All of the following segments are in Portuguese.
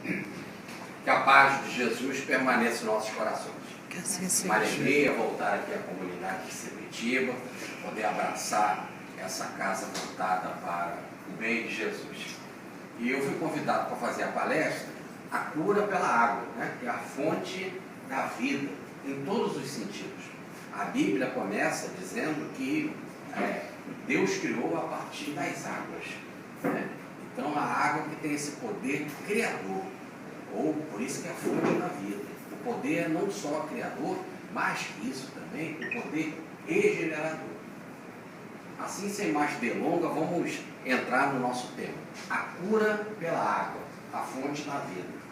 Que a paz de Jesus permaneça em nossos corações. Que assim seja. Uma alegria voltar aqui à comunidade de Sepetiba, poder abraçar essa casa voltada para o bem de Jesus. E eu fui convidado para fazer a palestra, a cura pela água, né? Que é a fonte da vida, em todos os sentidos. A Bíblia começa dizendo que Deus criou a partir das águas, né? Então a água que tem esse poder criador, ou por isso que é a fonte da vida. O poder é não só criador, mais que isso também, o poder regenerador. Assim, sem mais delonga, vamos entrar no nosso tema. A cura pela água, a fonte da vida.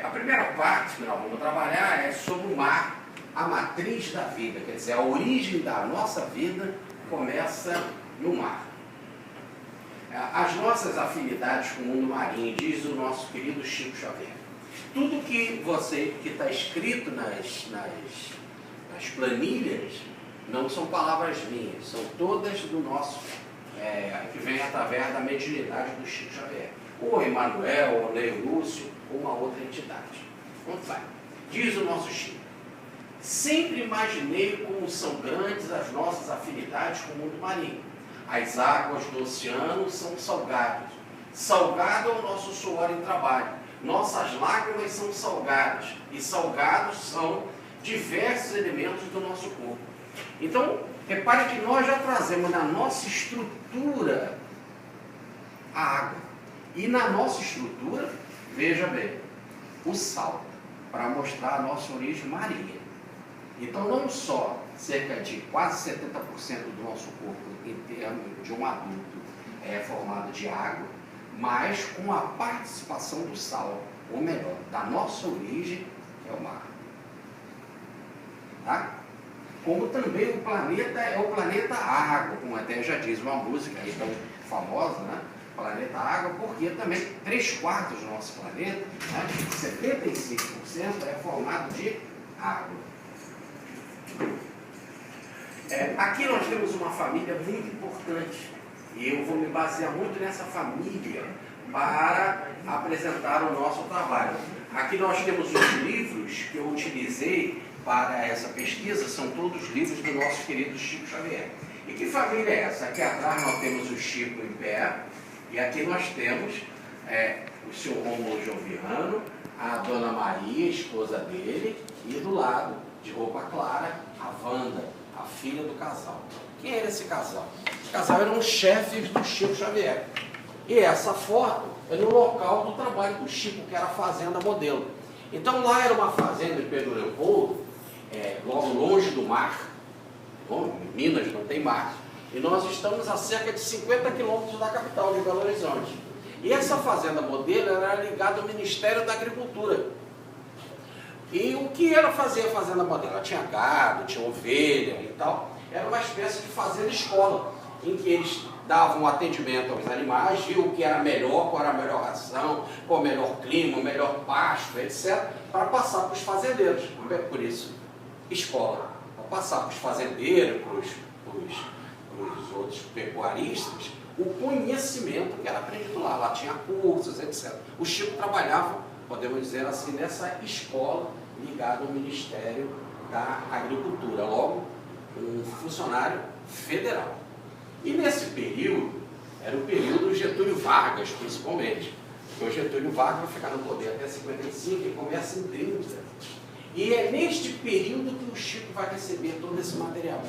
A primeira parte que nós vamos trabalhar é sobre o mar, a matriz da vida, quer dizer, a origem da nossa vida começa no mar. As nossas afinidades com o mundo marinho, diz o nosso querido Chico Xavier. Tudo que está escrito nas planilhas não são palavras minhas, são todas do nosso, que vem através da mediunidade do Chico Xavier. Ou Emmanuel, ou Ney Lúcio, ou uma outra entidade. Vamos lá. Diz o nosso Chico: sempre imaginei como são grandes as nossas afinidades com o mundo marinho. As águas do oceano são salgadas. Salgado é o nosso suor em trabalho. Nossas lágrimas são salgadas. E salgados são diversos elementos do nosso corpo. Então, repare que nós já trazemos na nossa estrutura a água. E na nossa estrutura, veja bem, o sal, para mostrar a nossa origem marinha. Então, não só cerca de quase 70% do nosso corpo, em termos de um adulto, é formado de água, mas com a participação do sal, ou melhor, da nossa origem, que é o mar. Tá? Como também o planeta é o planeta água, como até já diz uma música aí tão famosa, né? Planeta água, porque também 3/4 do nosso planeta, né? 75% é formado de água. Aqui nós temos uma família muito importante e eu vou me basear muito nessa família para apresentar o nosso trabalho. Aqui nós temos os livros que eu utilizei para essa pesquisa, são todos livros do nosso querido Chico Xavier. E que família é essa? Aqui atrás nós temos o Chico em pé e aqui nós temos o seu Rômulo Joviano, a Dona Maria, esposa dele, e do lado, de roupa clara, a Wanda, a filha do casal. Quem era esse casal? Esse casal eram os chefes do Chico Xavier. E essa foto é no local do trabalho do Chico, que era a Fazenda Modelo. Então lá era uma fazenda de Pedro Leopoldo, logo longe do mar. Bom, em Minas não tem mar. E nós estamos a cerca de 50 quilômetros da capital de Belo Horizonte. E essa Fazenda Modelo era ligada ao Ministério da Agricultura. E o que ela fazia a Fazenda Modelo? Ela tinha gado, tinha ovelha e tal. Era uma espécie de fazenda escola, em que eles davam atendimento aos animais, viam o que era melhor, qual era a melhor ração, qual o melhor clima, o melhor pasto, etc., para passar para os fazendeiros. Por isso, escola. Para passar para os fazendeiros, para os outros pecuaristas, o conhecimento que era aprendido lá. Lá tinha cursos, etc. O Chico trabalhava, podemos dizer assim, nessa escola ligada ao Ministério da Agricultura, logo um funcionário federal. E nesse período, era o período do Getúlio Vargas, principalmente, porque o Getúlio Vargas vai ficar no poder até 55 e começa em 30. E é neste período que o Chico vai receber todo esse material.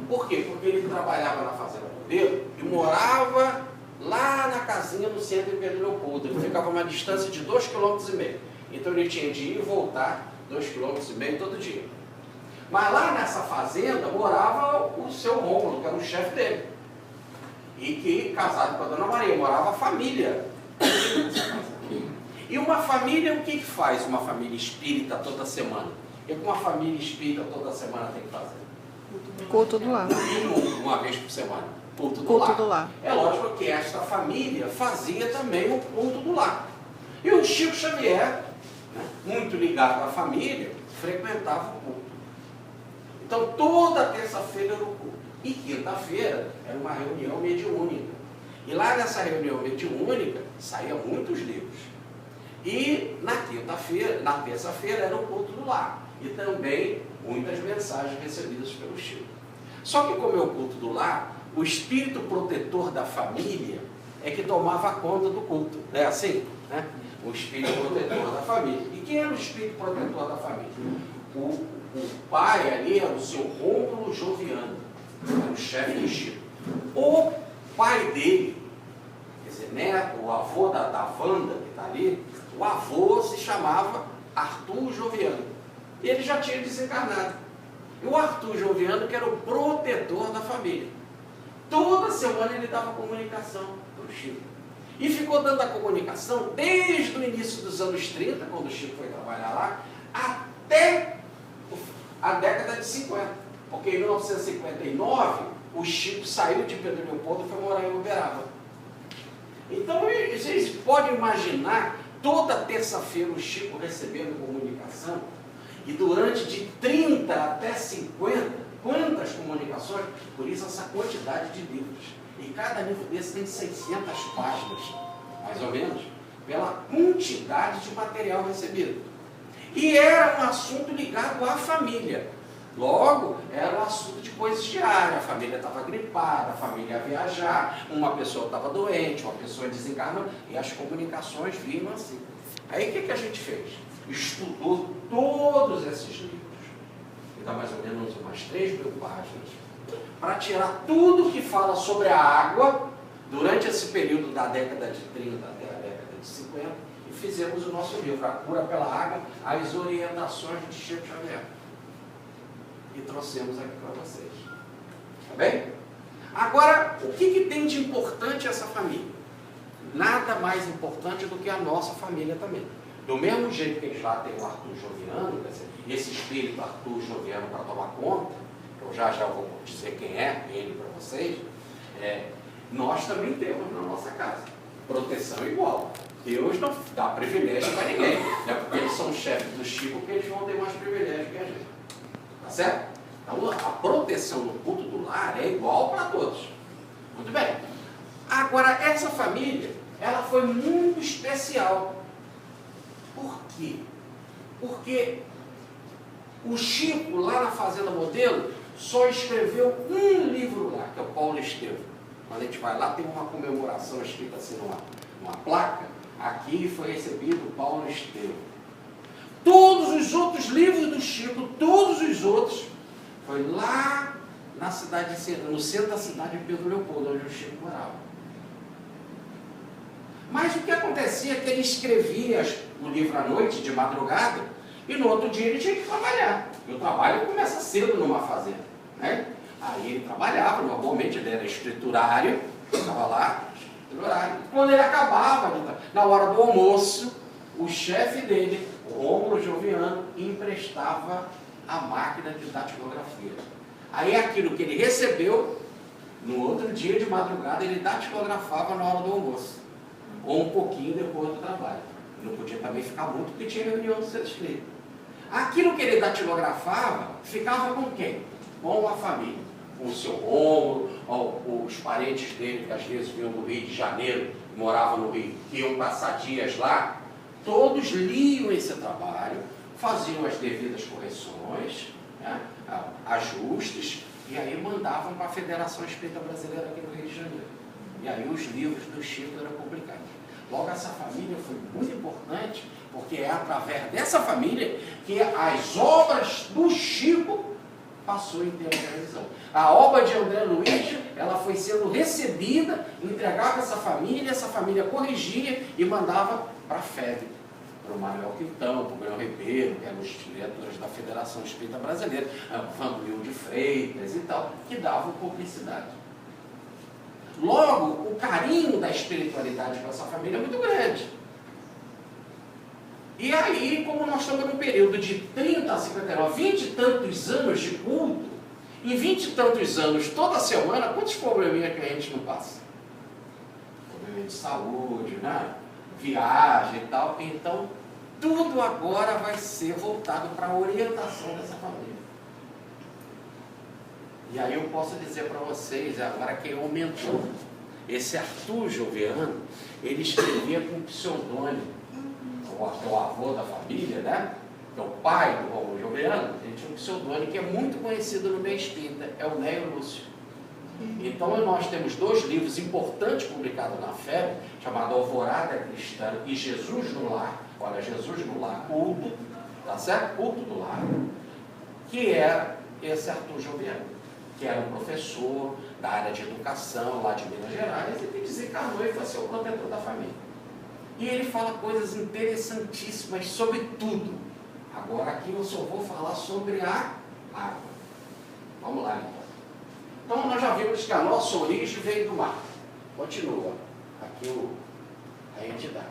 Por quê? Porque ele trabalhava na Fazenda Modelo e morava lá na casinha no centro de Pedro Leopoldo. Ele ficava a uma distância de 2,5 km. Então ele tinha de ir e voltar 2,5 km todo dia. Mas lá nessa fazenda morava o seu Rômulo, que era o chefe dele. E que, casado com a Dona Maria, morava a família. E uma família, o que faz uma família espírita toda semana? E com uma família espírita toda semana tem que fazer? Culto do lar. Uma vez por semana. Culto do lar. É lógico que esta família fazia também o culto do lar. E o Chico Xavier, né, muito ligado à família, frequentava o culto. Então toda terça-feira era o culto. E quinta-feira era uma reunião mediúnica. E lá nessa reunião mediúnica, saíam muitos livros. E na quinta-feira, na terça-feira, era o culto do lar. E também muitas mensagens recebidas pelo Chico. Só que como é o culto do lar, o espírito protetor da família é que tomava conta do culto. Não é assim? Né? O espírito protetor da família. E quem era o espírito protetor da família? O pai ali era o seu Rômulo Joviano, era o chefe do Chico. O pai dele, quer dizer, neto, o avô da Wanda, que está ali, o avô se chamava Arthur Joviano. E ele já tinha desencarnado. E o Arthur Joviano, que era o protetor da família. Toda semana ele dava comunicação para o Chico. E ficou dando a comunicação desde o início dos anos 30, quando o Chico foi trabalhar lá, até a década de 50. Porque em 1959, o Chico saiu de Pedro Leopoldo e foi morar em Uberaba. Então, vocês podem imaginar, toda terça-feira o Chico recebendo comunicação, e durante de 30 até 50, quantas comunicações? Por isso essa quantidade de livros. E cada livro desse tem 600 páginas, mais ou menos, pela quantidade de material recebido. E era um assunto ligado à família. Logo, era um assunto de coisas diárias. A família estava gripada, a família ia viajar, uma pessoa estava doente, uma pessoa desencarnou, e as comunicações vinham assim. Aí o que a gente fez? Estudou todos esses livros, que dá mais ou menos umas 3.000 páginas, para tirar tudo que fala sobre a água, durante esse período da década de 30 até a década de 50, e fizemos o nosso livro, A Cura pela Água, as orientações de Chico Xavier. E trouxemos aqui para vocês. Tá bem? Agora, o que tem de importante essa família? Nada mais importante do que a nossa família também. Do mesmo jeito que eles lá têm o Arthur Joviano, quer dizer, esse espírito Arthur Joviano para tomar conta, eu já vou dizer quem é ele para vocês, nós também temos na nossa casa. Proteção igual. Deus não dá privilégio para ninguém. Não é porque eles são chefes do Chico que eles vão ter mais privilégio que a gente. Tá certo? Então a proteção no culto do lar é igual para todos. Muito bem. Agora, essa família, ela foi muito especial. Por quê? Porque o Chico, lá na Fazenda Modelo, só escreveu um livro lá, que é o Paulo Estevam. Quando a gente vai lá, tem uma comemoração escrita assim numa placa. Aqui foi recebido Paulo Estevam. Todos os outros livros do Chico, todos os outros, foi lá na cidade, no centro da cidade de Pedro Leopoldo, onde o Chico morava. Mas o que acontecia é que ele escrevia o livro à noite, de madrugada, e no outro dia ele tinha que trabalhar. E o trabalho começa cedo numa fazenda, né? Aí ele trabalhava, normalmente ele era escriturário, estava lá, escriturário. Quando ele acabava, na hora do almoço, o chefe dele, o Rômulo Joviano, emprestava a máquina de datilografia. Aí aquilo que ele recebeu, no outro dia de madrugada, ele datilografava na hora do almoço. Ou um pouquinho depois do trabalho. Não podia também ficar muito, porque tinha reunião do centro escrito. Aquilo que ele datilografava, ficava com quem? Com a família. Com o seu Rômulo, os parentes dele, que às vezes vinham do Rio de Janeiro, moravam no Rio, que iam passar dias lá. Todos liam esse trabalho, faziam as devidas correções, né, ajustes, e aí mandavam para a Federação Espírita Brasileira aqui no Rio de Janeiro. E aí os livros do Chico eram publicados. Logo, essa família foi muito importante, porque é através dessa família que as obras do Chico passou em termos de revisão. A obra de André Luiz, ela foi sendo recebida, entregava essa família corrigia e mandava para a FEB, para o Manuel Quintão, para o Grão Ribeiro, que eram os diretores da Federação Espírita Brasileira, Vanduil de Freitas e tal, que davam publicidade. Logo, o carinho da espiritualidade com essa família é muito grande. E aí, como nós estamos num período de 30 a 59, 20 e tantos anos de culto, em 20 e tantos anos, toda semana, quantos probleminhas que a gente não passa? Problema de saúde, né? Viagem e tal. Então, tudo agora vai ser voltado para a orientação dessa família. E aí eu posso dizer para vocês, agora que aumentou, esse Arthur Joviano, ele escrevia com pseudônimo. O avô da família, né? Que é o pai do Rômulo Joviano, ele tinha um pseudônimo que é muito conhecido no meio espírita, é o Neio Lúcio. Então nós temos 2 livros importantes publicados na FEB, chamado Alvorada Cristã e Jesus no Lar. Olha, Jesus no Lar, culto, tá certo? Culto do lar, que era esse Arthur Joviano, que era um professor da área de educação lá de Minas Gerais e que desencarnou e foi ser o protetor da família. E ele fala coisas interessantíssimas sobre tudo. Agora aqui eu só vou falar sobre a água. Vamos lá então. Então nós já vimos que a nossa origem veio do mar. Continua aqui a entidade.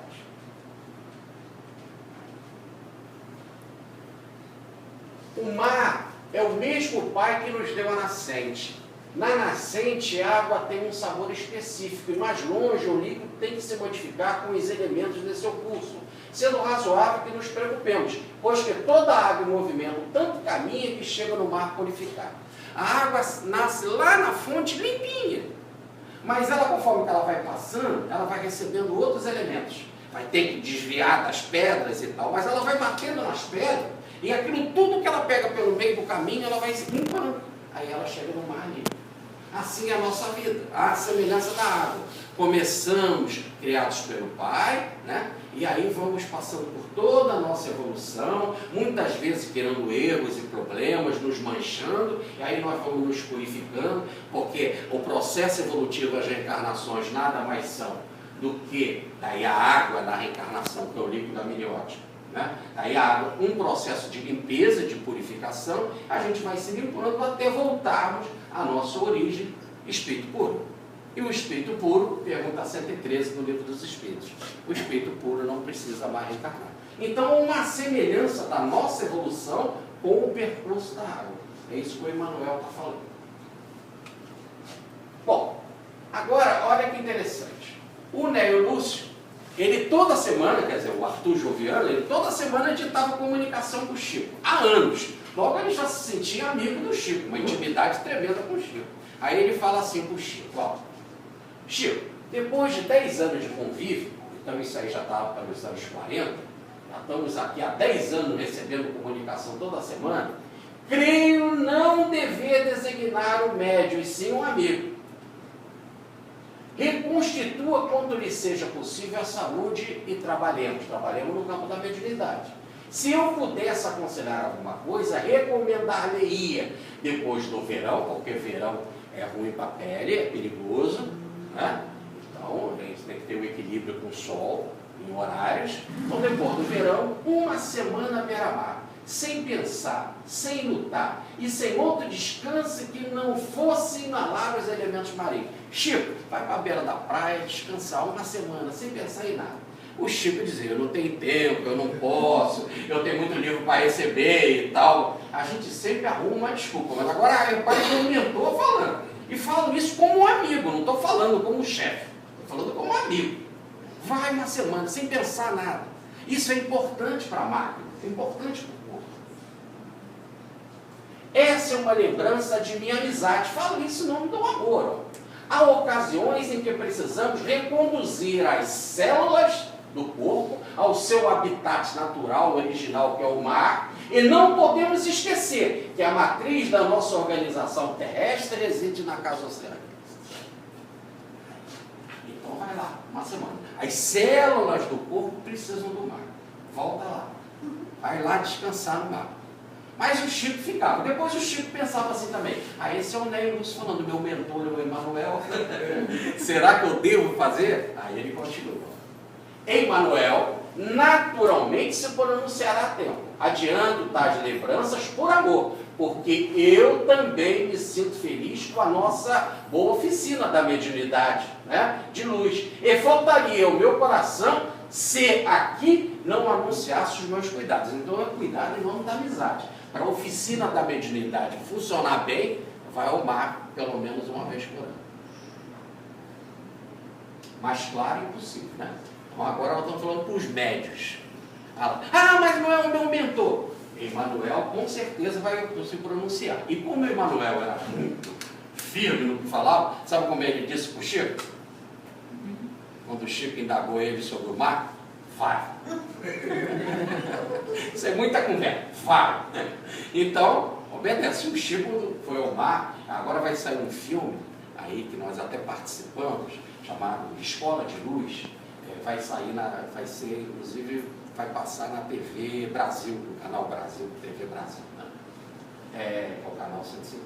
O mar é o mesmo pai que nos deu a nascente. Na nascente, a água tem um sabor específico e mais longe o líquido tem que se modificar com os elementos de seu curso, sendo razoável que nos preocupemos, pois que toda água em movimento tanto caminha que chega no mar purificado. A água nasce lá na fonte limpinha, mas ela, conforme ela vai passando, ela vai recebendo outros elementos. Vai ter que desviar das pedras e tal, mas ela vai batendo nas pedras e aquilo tudo que ela pega pelo meio do caminho, ela vai se limpando. Aí ela chega no mar limpo. Assim é a nossa vida, a semelhança da água. Começamos criados pelo Pai, né? E aí vamos passando por toda a nossa evolução, muitas vezes criando erros e problemas, nos manchando, e aí nós vamos nos purificando, porque o processo evolutivo das reencarnações nada mais são do que daí a água da reencarnação, que é o líquido amniótico. Né? Aí a água, um processo de limpeza, de purificação, a gente vai se limpando até voltarmos à nossa origem, espírito puro. E o espírito puro, pergunta 113 no Livro dos Espíritos, o espírito puro não precisa mais reencarnar. Então, uma semelhança da nossa evolução com o percurso da água. É isso que o Emmanuel está falando. Bom, agora, olha que interessante. O Neio Lúcio, ele toda semana, quer dizer, o Arthur Joviano, ele toda semana editava comunicação com o Chico, há anos. Logo ele já se sentia amigo do Chico, uma intimidade tremenda com o Chico. Aí ele fala assim para o Chico, ó, Chico, depois de 10 anos de convívio, então isso aí já estava para os anos 40, já estamos aqui há 10 anos recebendo comunicação toda semana, creio não dever designar o médium, e sim um amigo. Reconstitua quanto lhe seja possível a saúde e trabalhemos no campo da mediunidade. Se eu pudesse aconselhar alguma coisa, recomendar-lhe-ia depois do verão, porque verão é ruim para a pele, é perigoso, né? Então a gente tem que ter um equilíbrio com o sol, em horários. Então depois do verão, uma semana à beira-mar, sem pensar, sem lutar e sem outro descanso que não fosse inalar os elementos marinhos. Chico, vai para a beira da praia descansar uma semana, sem pensar em nada. O Chico dizia, eu não tenho tempo, eu não posso, eu tenho muito livro para receber e tal. A gente sempre arruma uma desculpa, mas agora o pai é um mentor falando. E falo isso como um amigo, não estou falando como chefe, estou falando como amigo. Vai uma semana, sem pensar nada. Isso é importante para a máquina, é importante para o corpo. Essa é uma lembrança de minha amizade. Falo isso em nome do amor. Ó. Há ocasiões em que precisamos reconduzir as células do corpo ao seu habitat natural, original, que é o mar, e não podemos esquecer que a matriz da nossa organização terrestre reside na casa oceânica. Então vai lá, uma semana. As células do corpo precisam do mar. Volta lá. Vai lá descansar no mar. Mas o Chico ficava. Depois o Chico pensava assim também. Esse é o Neio Lúcio falando, meu mentor é o Emmanuel. Será que eu devo fazer? Aí ele continua. Emmanuel naturalmente se pronunciará a tempo, adiando tais lembranças por amor, porque eu também me sinto feliz com a nossa boa oficina da mediunidade, né, de luz. E faltaria o meu coração se aqui não anunciasse os meus cuidados. Então é cuidado em nome da amizade. Para a oficina da mediunidade funcionar bem, vai ao mar pelo menos uma vez por ano. Mais claro impossível, né? Então agora nós estamos falando para os médios. Mas não é o meu mentor. Emmanuel com certeza vai se pronunciar. E como Emmanuel era muito firme no que falava, sabe como ele disse para o Chico? quando o Chico indagou ele sobre o mar? Vai. Isso é muita conversa. Vai. Então, obedece. O Chico foi ao mar. Agora vai sair um filme aí que nós até participamos, chamado Escola de Luz. Vai sair, vai ser, inclusive, vai passar na TV Brasil, no canal Brasil, TV Brasil, né? É o canal 150.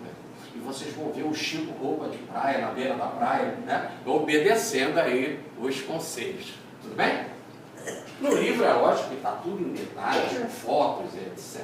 E vocês vão ver o Chico roupa de praia, na beira da praia, né? Obedecendo aí os conselhos. Tudo bem? No livro é lógico que está tudo em detalhes, com fotos, etc.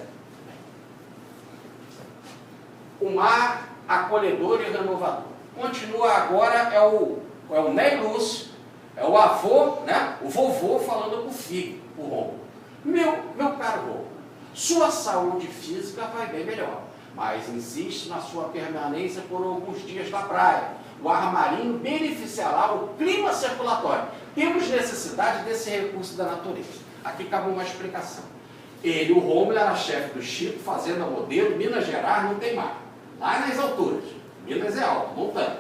O mar acolhedor e renovador. Continua agora, é o Ney Lúcio, é o avô, né? O vovô falando com o filho, o Rômulo. Meu caro Rômulo, sua saúde física vai bem melhor, mas insiste na sua permanência por alguns dias na praia. O ar marinho beneficiará o clima circulatório. Temos necessidade desse recurso da natureza. Aqui cabe uma explicação. Ele, o Rômulo, era chefe do Chico, fazenda modelo, Minas Gerais não tem mar. Lá nas alturas. Minas é alto, montanha.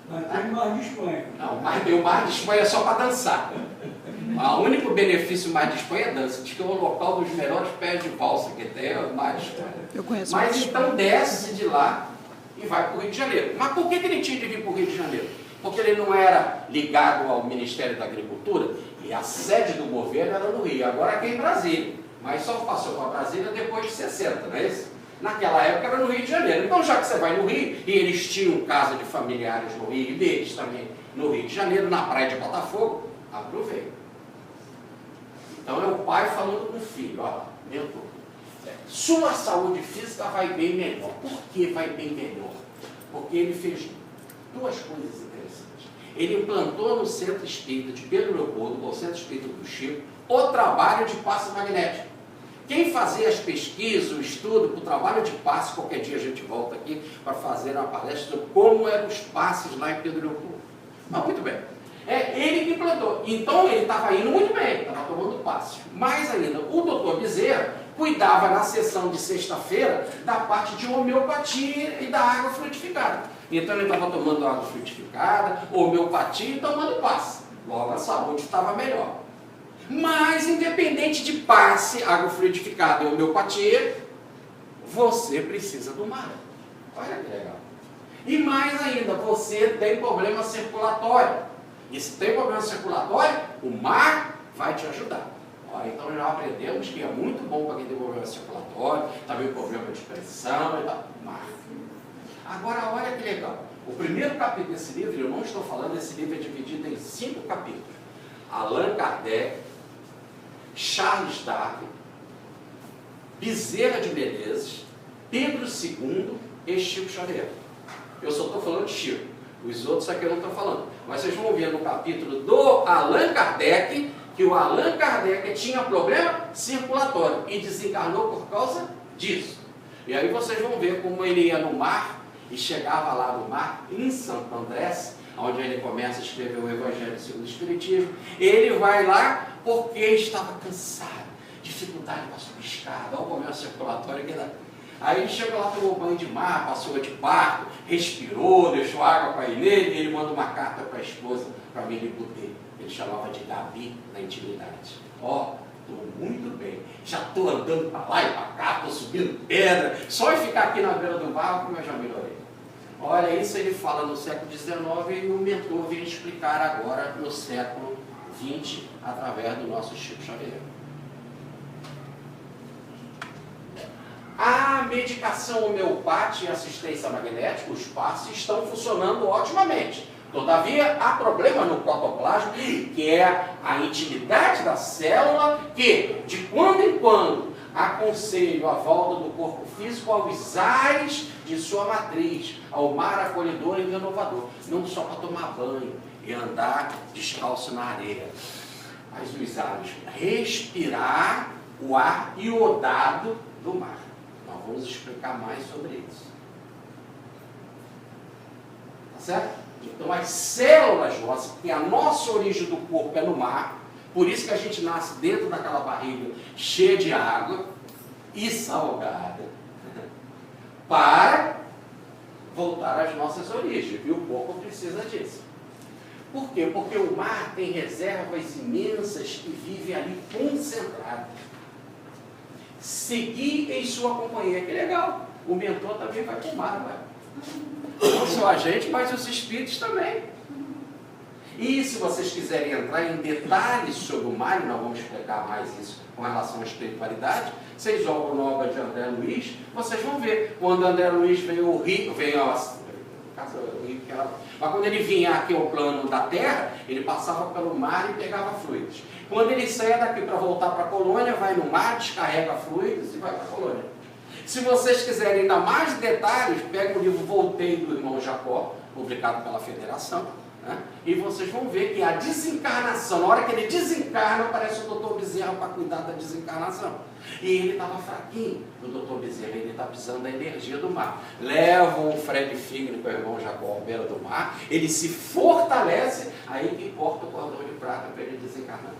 Mas tem o Mar de Espanha. Não, mas tem o Mar de Espanha só para dançar. O único benefício do Mar de Espanha é dança. Diz que é o local dos melhores pés de valsa que tem, é o Mar de Espanha. Eu conheço. Mas então desce de lá e vai para o Rio de Janeiro. Mas por que ele tinha de vir para o Rio de Janeiro? Porque ele não era ligado ao Ministério da Agricultura e a sede do governo era no Rio. Agora aqui em Brasília. Mas só passou para Brasília depois de 60, não é isso? Naquela época era no Rio de Janeiro. Então, já que você vai no Rio, e eles tinham casa de familiares no Rio, e deles também no Rio de Janeiro, na praia de Botafogo, aproveita. Então, é o pai falando com o filho, olha, mentor, sua saúde física vai bem melhor. Por que vai bem melhor? Porque ele fez duas coisas interessantes. Ele implantou no Centro Espírita de Pedro Leopoldo, no Centro Espírita do Chico, o trabalho de passe magnético. Quem fazia as pesquisas, o estudo para o trabalho de passe, qualquer dia a gente volta aqui para fazer uma palestra sobre como eram os passes lá em Pedro Leopoldo. Mas muito bem. É ele que implantou. Então ele estava indo muito bem, estava tomando passe. Mais ainda, o doutor Bezerra cuidava na sessão de sexta-feira da parte de homeopatia e da água frutificada. Então ele estava tomando água frutificada, homeopatia e tomando passe. Logo a saúde estava melhor. Mas, independente de passe, água fluidificada e homeopatia, você precisa do mar. Olha que legal. E mais ainda, você tem problema circulatório. E se tem problema circulatório, o mar vai te ajudar. Olha, então já aprendemos que é muito bom para quem tem problema circulatório, também problema de pressão e tal. Mar. Agora, olha que legal. O primeiro capítulo desse livro, eu não estou falando, esse livro é dividido em 5 capítulos. Allan Kardec, Charles Darwin, Bezerra de Menezes, Pedro II e Chico Xavier. Eu só estou falando de Chico, os outros aqui eu não estou falando. Mas vocês vão ver no capítulo do Allan Kardec, que o Allan Kardec tinha problema circulatório e desencarnou por causa disso. E aí vocês vão ver como ele ia no mar e chegava lá no mar, em Santo Andrés, onde ele começa a escrever o Evangelho segundo o Espiritismo. Ele vai lá porque estava cansado, dificuldade para subir escada, olha o problema circulatório que dá. Aí ele chegou lá, tomou banho de mar, passou de barco, respirou, deixou água para ir nele, e ele manda uma carta para a esposa, para mim ele botei. Ele chamava de Gabi na intimidade. Ó, estou muito bem, já estou andando para lá e para cá, estou subindo pedra, só em ficar aqui na beira do barco eu já melhorei. Olha, isso ele fala no século XIX e o mentor vem explicar agora no século XX, através do nosso Chico Xavier. A medicação homeopática e assistência magnética, os passes, estão funcionando otimamente. Todavia, há problema no protoplasma, que é a intimidade da célula, que, de quando em quando, aconselho a volta do corpo físico aos ares de sua matriz, ao mar acolhedor e renovador. Não só para tomar banho e andar descalço na areia, mas os ares, respirar o ar iodado do mar. Nós vamos explicar mais sobre isso. Tá certo? Então as células nossas, porque a nossa origem do corpo é no mar, por isso que a gente nasce dentro daquela barriga cheia de água e salgada, para voltar às nossas origens, e o corpo precisa disso. Por quê? Porque o mar tem reservas imensas que vivem ali concentradas. Seguir em sua companhia, que legal. O mentor também vai para o mar, vai. Não só a gente, mas os espíritos também. E se vocês quiserem entrar em detalhes sobre o mar, e nós vamos explicar mais isso com relação à espiritualidade, vocês olham na obra de André Luiz, vocês vão ver. Quando André Luiz veio ao Rio, mas quando ele vinha aqui ao plano da Terra, ele passava pelo mar e pegava fluidos. Quando ele saia daqui para voltar para a colônia, vai no mar, descarrega fluidos e vai para a colônia. Se vocês quiserem ainda mais detalhes, pega o livro Voltei do irmão Jacó, publicado pela Federação, né? E vocês vão ver que a desencarnação, na hora que ele desencarna, aparece o Dr. Bezerra para cuidar da desencarnação. E ele estava fraquinho, o Dr. Bezerra, ele está precisando da energia do mar. Levam o Fred Figner para o irmão Jacó à beira do mar, ele se fortalece, aí que corta o cordão de prata para ele desencarnar.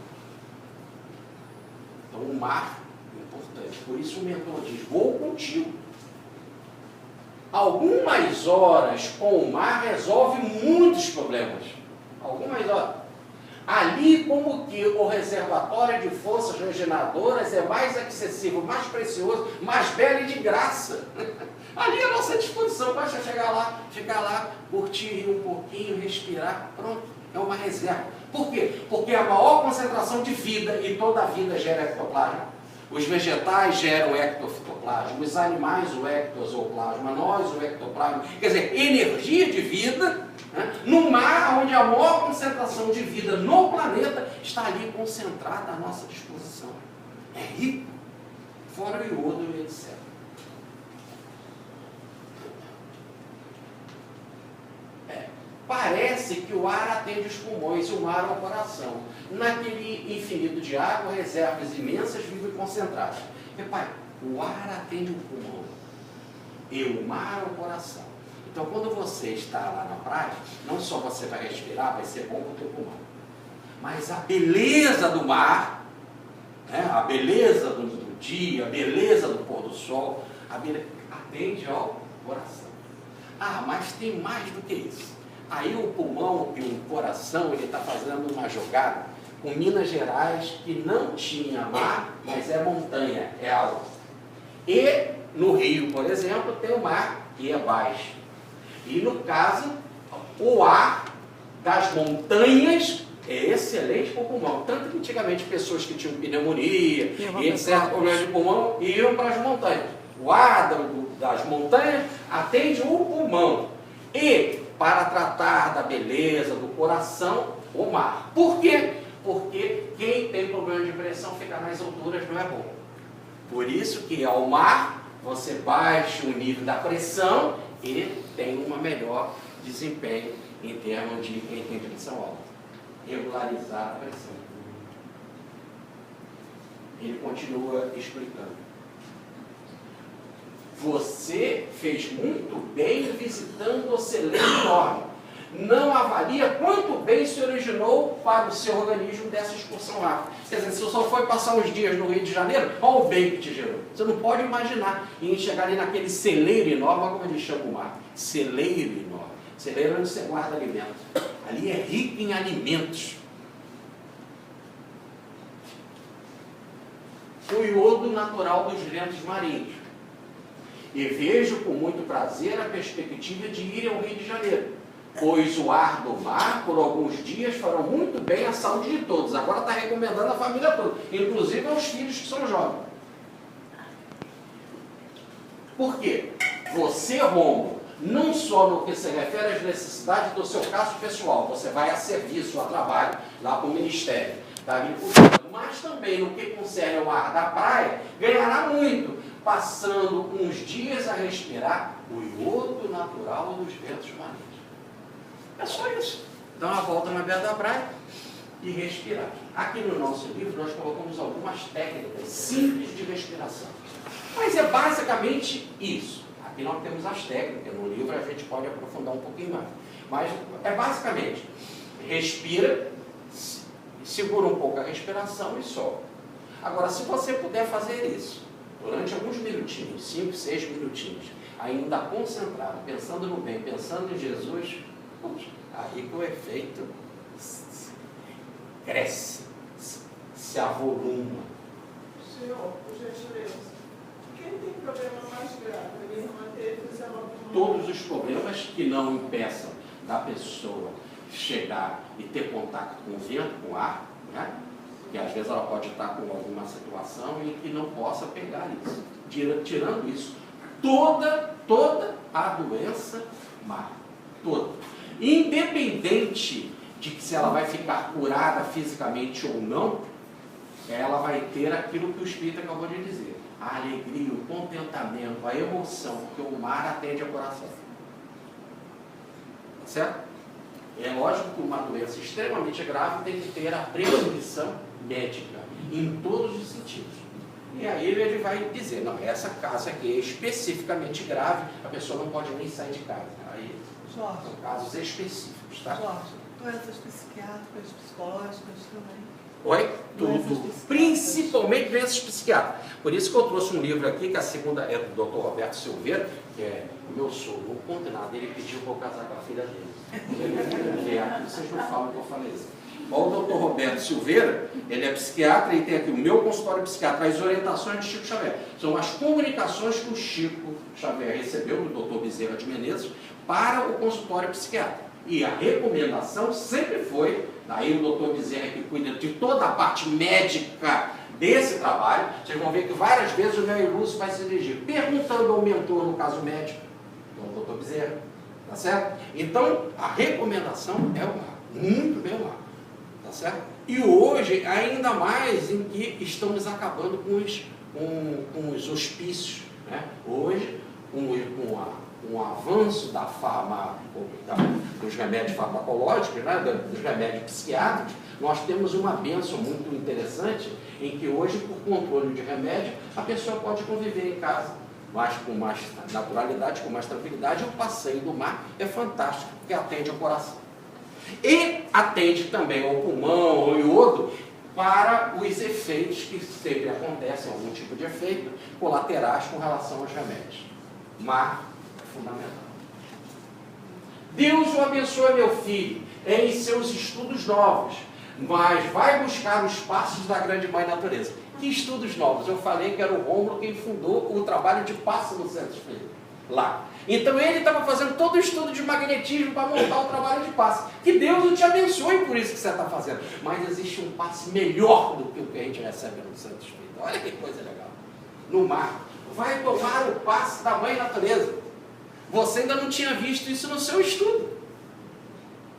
Então o mar é importante, por isso o mentor diz, vou contigo. Algumas horas com o mar resolve muitos problemas. Algumas horas. Ali, como que o reservatório de forças regeneradoras é mais acessível, mais precioso, mais belo e de graça. Ali é a nossa disposição, basta chegar lá, ficar lá, curtir um pouquinho, respirar, pronto, é uma reserva. Por quê? Porque a maior concentração de vida, e toda a vida gera ectoplasma. Os vegetais geram ectofitoplasma, os animais o ectozooplasma, nós o ectoplasma. Quer dizer, energia de vida, né, no mar, onde a maior concentração de vida no planeta está ali concentrada à nossa disposição. É rico, fora o iodo e etc. Parece que o ar atende os pulmões e o mar ao coração. Naquele infinito de água, reservas imensas vivem concentradas. Repare, o ar atende o pulmão e o mar ao coração. Então, quando você está lá na praia, não só você vai respirar, vai ser bom para o teu pulmão, mas a beleza do mar, né, a beleza do dia, a beleza do pôr do sol, atende ao coração. Ah, mas tem mais do que isso. Aí o pulmão e o coração, ele está fazendo uma jogada com Minas Gerais, que não tinha mar, mas é montanha, é alto. E no Rio, por exemplo, tem o mar, que é baixo. E no caso, o ar das montanhas é excelente para o pulmão. Tanto que antigamente pessoas que tinham pneumonia e etc., problemas de pulmão, iam para as montanhas. O ar das montanhas atende o pulmão. E para tratar da beleza do coração, o mar. Por quê? Porque quem tem problema de pressão ficar nas alturas não é bom. Por isso que ao mar você baixa o nível da pressão e tem um melhor desempenho em termos de quem tem pressão alta. Regularizar a pressão. Ele continua explicando. Você fez muito bem visitando o celeiro enorme. Não avalia quanto bem se originou para o seu organismo dessa excursão rápida. Quer dizer, se você só foi passar uns dias no Rio de Janeiro, olha o bem que te gerou. Você não pode imaginar em chegar ali naquele celeiro enorme, olha como ele chama o mar. Celeiro enorme. Celeiro é onde você guarda alimentos. Ali é rico em alimentos. O iodo natural dos ventos marinhos. E vejo com muito prazer a perspectiva de ir ao Rio de Janeiro, pois o ar do mar, por alguns dias, fará muito bem à saúde de todos. Agora está recomendando a família toda, inclusive aos filhos que são jovens. Por quê? Você, Rômulo, não só no que se refere às necessidades do seu caso pessoal, você vai a serviço, a trabalho, lá para o Ministério da Agricultura, mas também no que concerne ao ar da praia, ganhará muito, passando uns dias a respirar o iodo natural dos ventos marinhos. É só isso. Dar uma volta na beira da praia e respirar. Aqui no nosso livro nós colocamos algumas técnicas simples de respiração. Mas é basicamente isso. Aqui nós temos as técnicas, no livro a gente pode aprofundar um pouquinho mais. Mas é basicamente, respira, segura um pouco a respiração e solta. Agora, se você puder fazer isso, durante alguns minutinhos, 5, 6 minutinhos, ainda concentrado, pensando no bem, pensando em Jesus, aí que o efeito cresce, se avoluma. Senhor, por gentileza, quem tem problema mais grave? Ele manteve o zelo. Todos os problemas que não impeçam da pessoa chegar e ter contato com o vento, com o ar, né? Que às vezes ela pode estar com alguma situação e que não possa pegar isso. Tirando isso, toda a doença mata. Toda. Independente de que se ela vai ficar curada fisicamente ou não, ela vai ter aquilo que o Espírito acabou de dizer. A alegria, o contentamento, a emoção, porque o mar atende ao coração. Tá certo? É lógico que uma doença extremamente grave tem que ter a prescrição médica, em todos os sentidos. E aí ele vai dizer, não, essa casa aqui é especificamente grave, a pessoa não pode nem sair de casa. Aí Jorge, são casos específicos, tá? Jorge, doenças psiquiátricas, psicológicas também. Oi? Doenças Tudo. psiquiátricas. Principalmente doenças psiquiátricas. Por isso que eu trouxe um livro aqui, que a segunda é do Dr. Roberto Silveira, que é o meu sogro, não conta nada, ele pediu para eu casar com a filha dele. Vocês não falam que eu falei isso. O Dr. Roberto Silveira, ele é psiquiatra e tem aqui o meu consultório psiquiatra, as orientações de Chico Xavier. São as comunicações que o Chico Xavier recebeu do Dr. Bezerra de Menezes para o consultório psiquiatra. E a recomendação sempre foi, daí o Dr. Bezerra que cuida de toda a parte médica desse trabalho, vocês vão ver que várias vezes o meu iluso vai se dirigir, perguntando ao mentor, no caso médico, que é o Dr. Bezerra, tá certo? Então, a recomendação é o mar, muito bem o mar. Tá certo? E hoje, ainda mais em que estamos acabando com os hospícios. Né? Hoje, com o avanço dos remédios farmacológicos, né? Dos remédios psiquiátricos, nós temos uma bênção muito interessante em que hoje, por controle de remédio, a pessoa pode conviver em casa, mas com mais naturalidade, com mais tranquilidade. O passeio do mar é fantástico, porque atende ao coração. E atende também ao pulmão, ao iodo, para os efeitos que sempre acontecem, algum tipo de efeito colaterais com relação aos remédios. Mar é fundamental. Deus o abençoe, meu filho, em seus estudos novos, mas vai buscar os passos da grande mãe natureza. Que estudos novos? Eu falei que era o Rômulo quem fundou o trabalho de passe no Centro Espírita, lá. Então ele estava fazendo todo o estudo de magnetismo para montar o trabalho de passe. Que Deus não te abençoe por isso que você está fazendo. Mas existe um passe melhor do que o que a gente recebe no Centro Espírita. Olha que coisa legal. No mar. Vai tomar o passe da mãe natureza. Você ainda não tinha visto isso no seu estudo.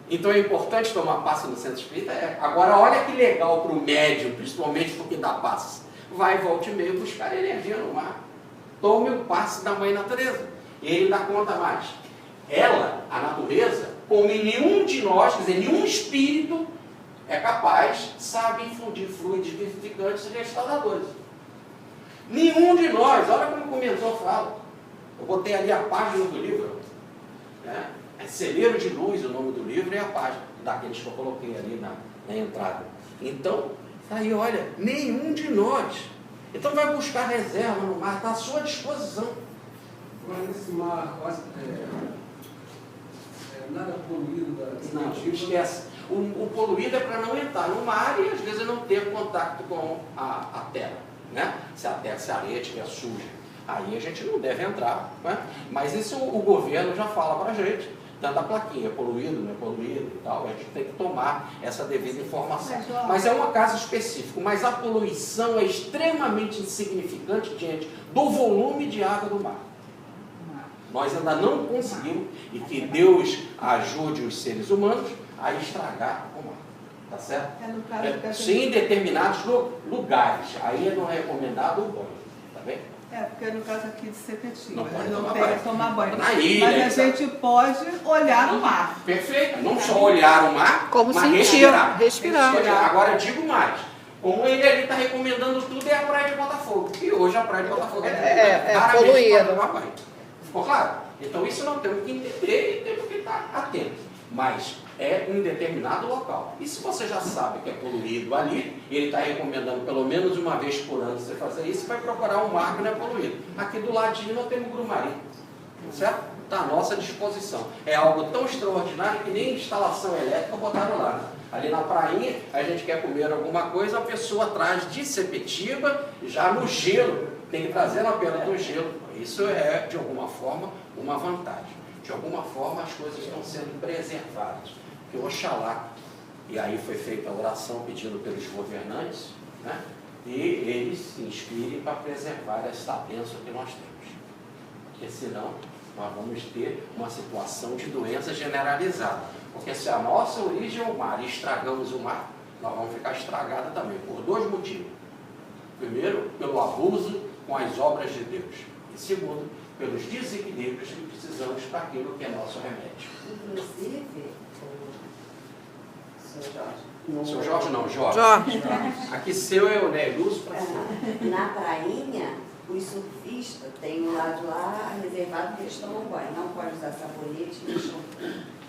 Então é importante tomar passe no Centro Espírita? É. Agora olha que legal para o médium, principalmente porque dá passe. Vai, volte e meio buscar energia no mar. Tome o passe da mãe natureza. E ele dá conta mais. Ela, a natureza, como nenhum de nós, quer dizer, nenhum espírito é capaz, sabe infundir fluidos vivificantes e restauradores. Nenhum de nós, olha como comentou a fala. Eu botei ali a página do livro. Né? É Celeiro de Luz o nome do livro e a página daqueles que eu coloquei ali na entrada. Então, tá aí, olha, nenhum de nós. Então vai buscar reserva no mar, está à sua disposição. Agora, nesse mar quase nada poluído da Não, esquece. O poluído é para não entrar no mar e às vezes não ter contato com a terra. Né? Se a areia estiver suja, aí a gente não deve entrar. Né? Mas isso o governo já fala para a gente. Tanto a plaquinha, é poluído, não é poluído e tal. A gente tem que tomar essa devida informação. Mas é um caso específico. Mas a poluição é extremamente insignificante diante do volume de água do mar. Nós ainda não conseguimos, e que Deus ajude os seres humanos a estragar o mar. Tá certo? É no caso que a gente... Sim, em determinados lugares. Aí não é recomendado o banho. Tá bem? É, porque no caso aqui de Sepetiba, Não pode não tomar tem banho. que tomar banho. Na ilha, Mas a etc. gente pode olhar o mar. Perfeito. Não só olhar o mar, Como mas sentir, respirar. respirar. Agora eu digo mais. Como ele ali está recomendando tudo, é a Praia de Botafogo. E hoje a Praia de Botafogo É raramente poluída. pode tomar banho. Ficou claro? Então isso nós temos que entender e temos que estar atento. Mas é em determinado local. E se você já sabe que é poluído ali, ele está recomendando pelo menos uma vez por ano você fazer isso, você vai procurar um mar que não é poluído. Aqui do ladinho nós temos Grumari. Certo? Está à nossa disposição. É algo tão extraordinário que nem instalação elétrica botaram lá. Ali na prainha, a gente quer comer alguma coisa, a pessoa traz de Sepetiba já no gelo. Tem que trazer na pedra do gelo. Isso é, de alguma forma, uma vantagem. De alguma forma, as coisas estão sendo preservadas. Que Oxalá, e aí foi feita a oração pedindo pelos governantes, né? E eles se inspirem para preservar essa bênção que nós temos. Porque senão nós vamos ter uma situação de doença generalizada. Porque se a nossa origem é o mar e estragamos o mar, nós vamos ficar estragados também, por dois motivos. Primeiro, pelo abuso com as obras de Deus. E segundo, pelos desequilíbrios que precisamos para aquilo que é nosso remédio. Inclusive, o Sr. Jorge. Seu Jorge não, Jorge. Jorge. Aqui seu é o Neilus. Na prainha, os surfistas têm um lado lá reservado que eles tomam banho. Não pode usar sabonete, nem shampoo.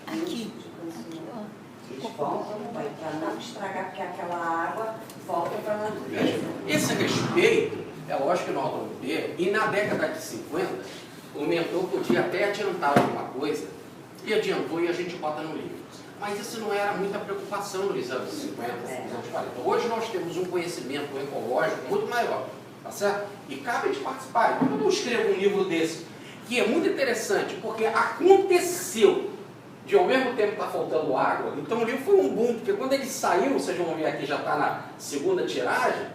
Aqui. Eles vão tomar banho para não estragar, porque aquela água volta para a natureza. Esse respeito, é lógico que nós vamos ter, e na década de 50, o mentor podia até adiantar alguma coisa, e adiantou e a gente bota no livro. Mas isso não era muita preocupação nos anos 50, nos anos 40. Hoje nós temos um conhecimento ecológico muito maior, tá certo? E cabe de participar. Quando eu escrevo um livro desse, que é muito interessante, porque aconteceu de ao mesmo tempo estar faltando água, então o livro foi um boom, porque quando ele saiu, vocês vão ver aqui, já está na segunda tiragem,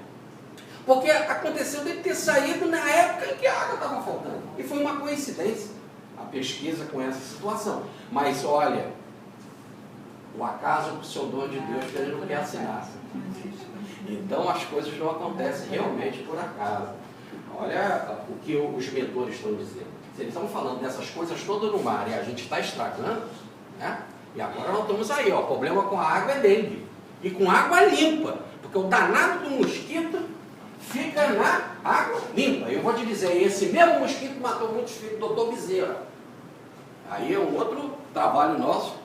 porque aconteceu dele ter saído na época em que a água estava faltando. E foi uma coincidência a pesquisa com essa situação. Mas olha, o acaso do seu dom de Deus que ele não quer assinar. Então as coisas não acontecem realmente por acaso. Olha o que os mentores estão dizendo. Se eles estão falando dessas coisas todas no mar e a gente está estragando, né? E agora nós estamos aí, ó, o problema com a água é dengue. E com água limpa, porque o danado do mosquito fica na água limpa. Eu vou te dizer, esse mesmo mosquito matou muitos filhos do Dr. Bezerra. Aí é um outro trabalho nosso,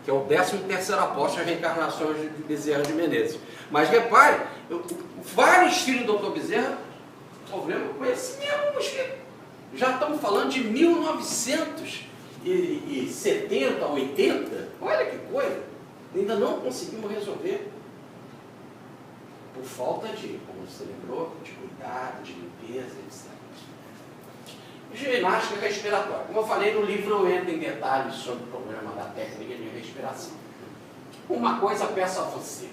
que é o 13º apóstolo, as reencarnações de Bezerra de Menezes. Mas repare, vários filhos do Dr. Bezerra, problema com esse mesmo mosquito. Já estamos falando de 1970, 80, olha que coisa, ainda não conseguimos resolver. Por falta de, como você lembrou, de cuidado, de limpeza, etc. Ginástica respiratória. Como eu falei no livro, eu entro em detalhes sobre o problema da técnica de respiração. Uma coisa peço a você.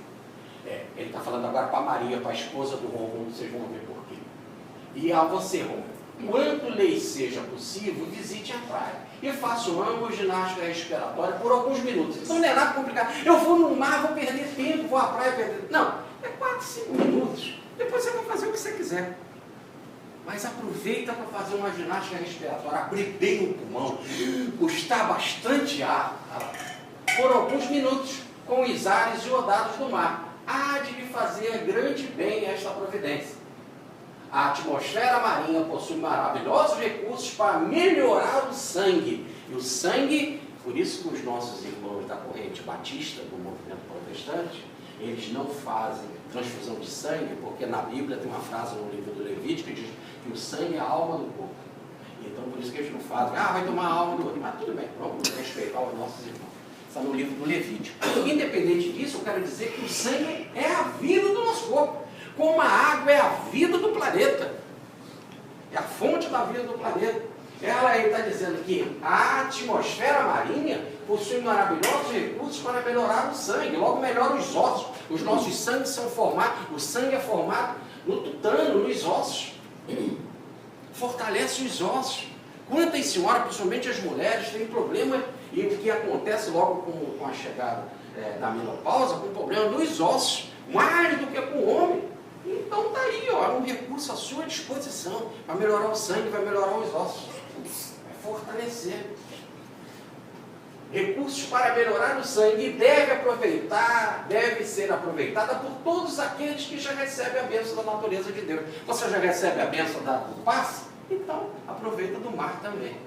Ele está falando agora para a Maria, para a esposa do Romulo, vocês vão ver por quê. E a você, Romulo. Quando lhe seja possível, visite a praia. E faça uma ginástica respiratória por alguns minutos. Então não é nada complicado. Eu vou no mar, vou perder tempo, vou à praia perder. Não, é 4, 5 minutos. Depois você vai fazer o que você quiser. Mas aproveita para fazer uma ginástica respiratória, abrir bem o pulmão, custar bastante ar, por alguns minutos, com os ares iodados do mar. Há de lhe fazer grande bem esta providência. A atmosfera marinha possui maravilhosos recursos para melhorar o sangue. E o sangue, por isso que os nossos irmãos da corrente batista, do movimento protestante, eles não fazem transfusão de sangue, porque na Bíblia tem uma frase no livro do Levítico que diz que o sangue é a alma do corpo. Então por isso que eles não fazem, vai tomar a alma do outro. Mas tudo bem, vamos respeitar os nossos irmãos. Está no livro do Levítico. Independente disso, eu quero dizer que o sangue é a vida do nosso corpo. Como a água é a vida do planeta. É a fonte da vida do planeta. Ela aí está dizendo que a atmosfera marinha possui maravilhosos recursos para melhorar o sangue. Logo melhora os ossos. Os nossos sangues são formados. O sangue é formado no tutano, nos ossos. Fortalece os ossos. Quantas senhoras, principalmente as mulheres, têm problema, e o que acontece logo com a chegada da menopausa, com problema nos ossos, mais do que com o homem. Então está aí, ó, é um recurso à sua disposição para melhorar o sangue, vai melhorar os ossos, vai fortalecer. Recursos para melhorar o sangue deve ser aproveitada por todos aqueles que já recebem a bênção da natureza de Deus. Você já recebe a bênção do passe? Então aproveita do mar também.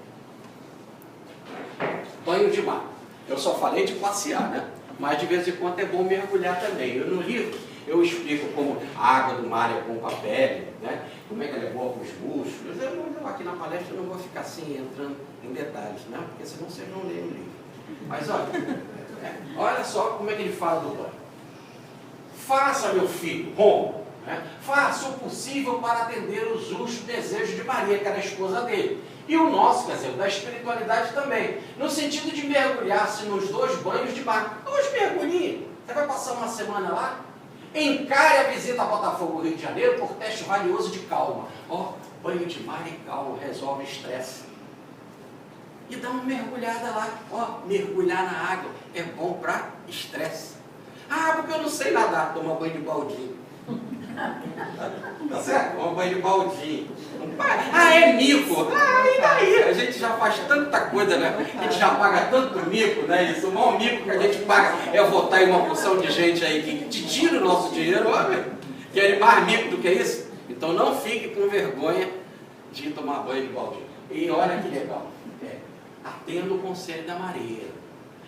Banho de mar. Eu só falei de passear, né? Mas de vez em quando é bom mergulhar também. No livro eu explico como a água do mar é bom para a pele, né? Como é que ela é boa para os músculos. Eu aqui na palestra eu não vou ficar assim entrando em detalhes, né? Porque senão vocês não leem o livro. Mas olha, olha só como é que ele fala do banho. Faça, meu filho, Rômulo, né? Faça o possível para atender os justos desejos de Maria, que era a esposa dele. E o nosso, quer dizer, o da espiritualidade também. No sentido de mergulhar-se nos 2 banhos de mar. 2 mergulhinhos. Você vai passar uma semana lá? Encare a visita a Botafogo, Rio de Janeiro, por teste valioso de calma. Ó, banho de mar e calma, resolve estresse. E dá uma mergulhada lá. Ó, mergulhar na água é bom para estresse. Ah, porque eu não sei nadar. Toma banho de baldinho. Tá certo? Toma banho de baldinho. Ah, é mico. Ah, e daí? A gente já faz tanta coisa, né? A gente já paga tanto mico, né? Isso, o maior mico que a gente paga é votar em uma porção de gente aí que te tira o nosso dinheiro, olha. Querem mais mico do que isso? Então não fique com vergonha de tomar banho de baldinho. E olha que legal. Atenda o conselho da Maria.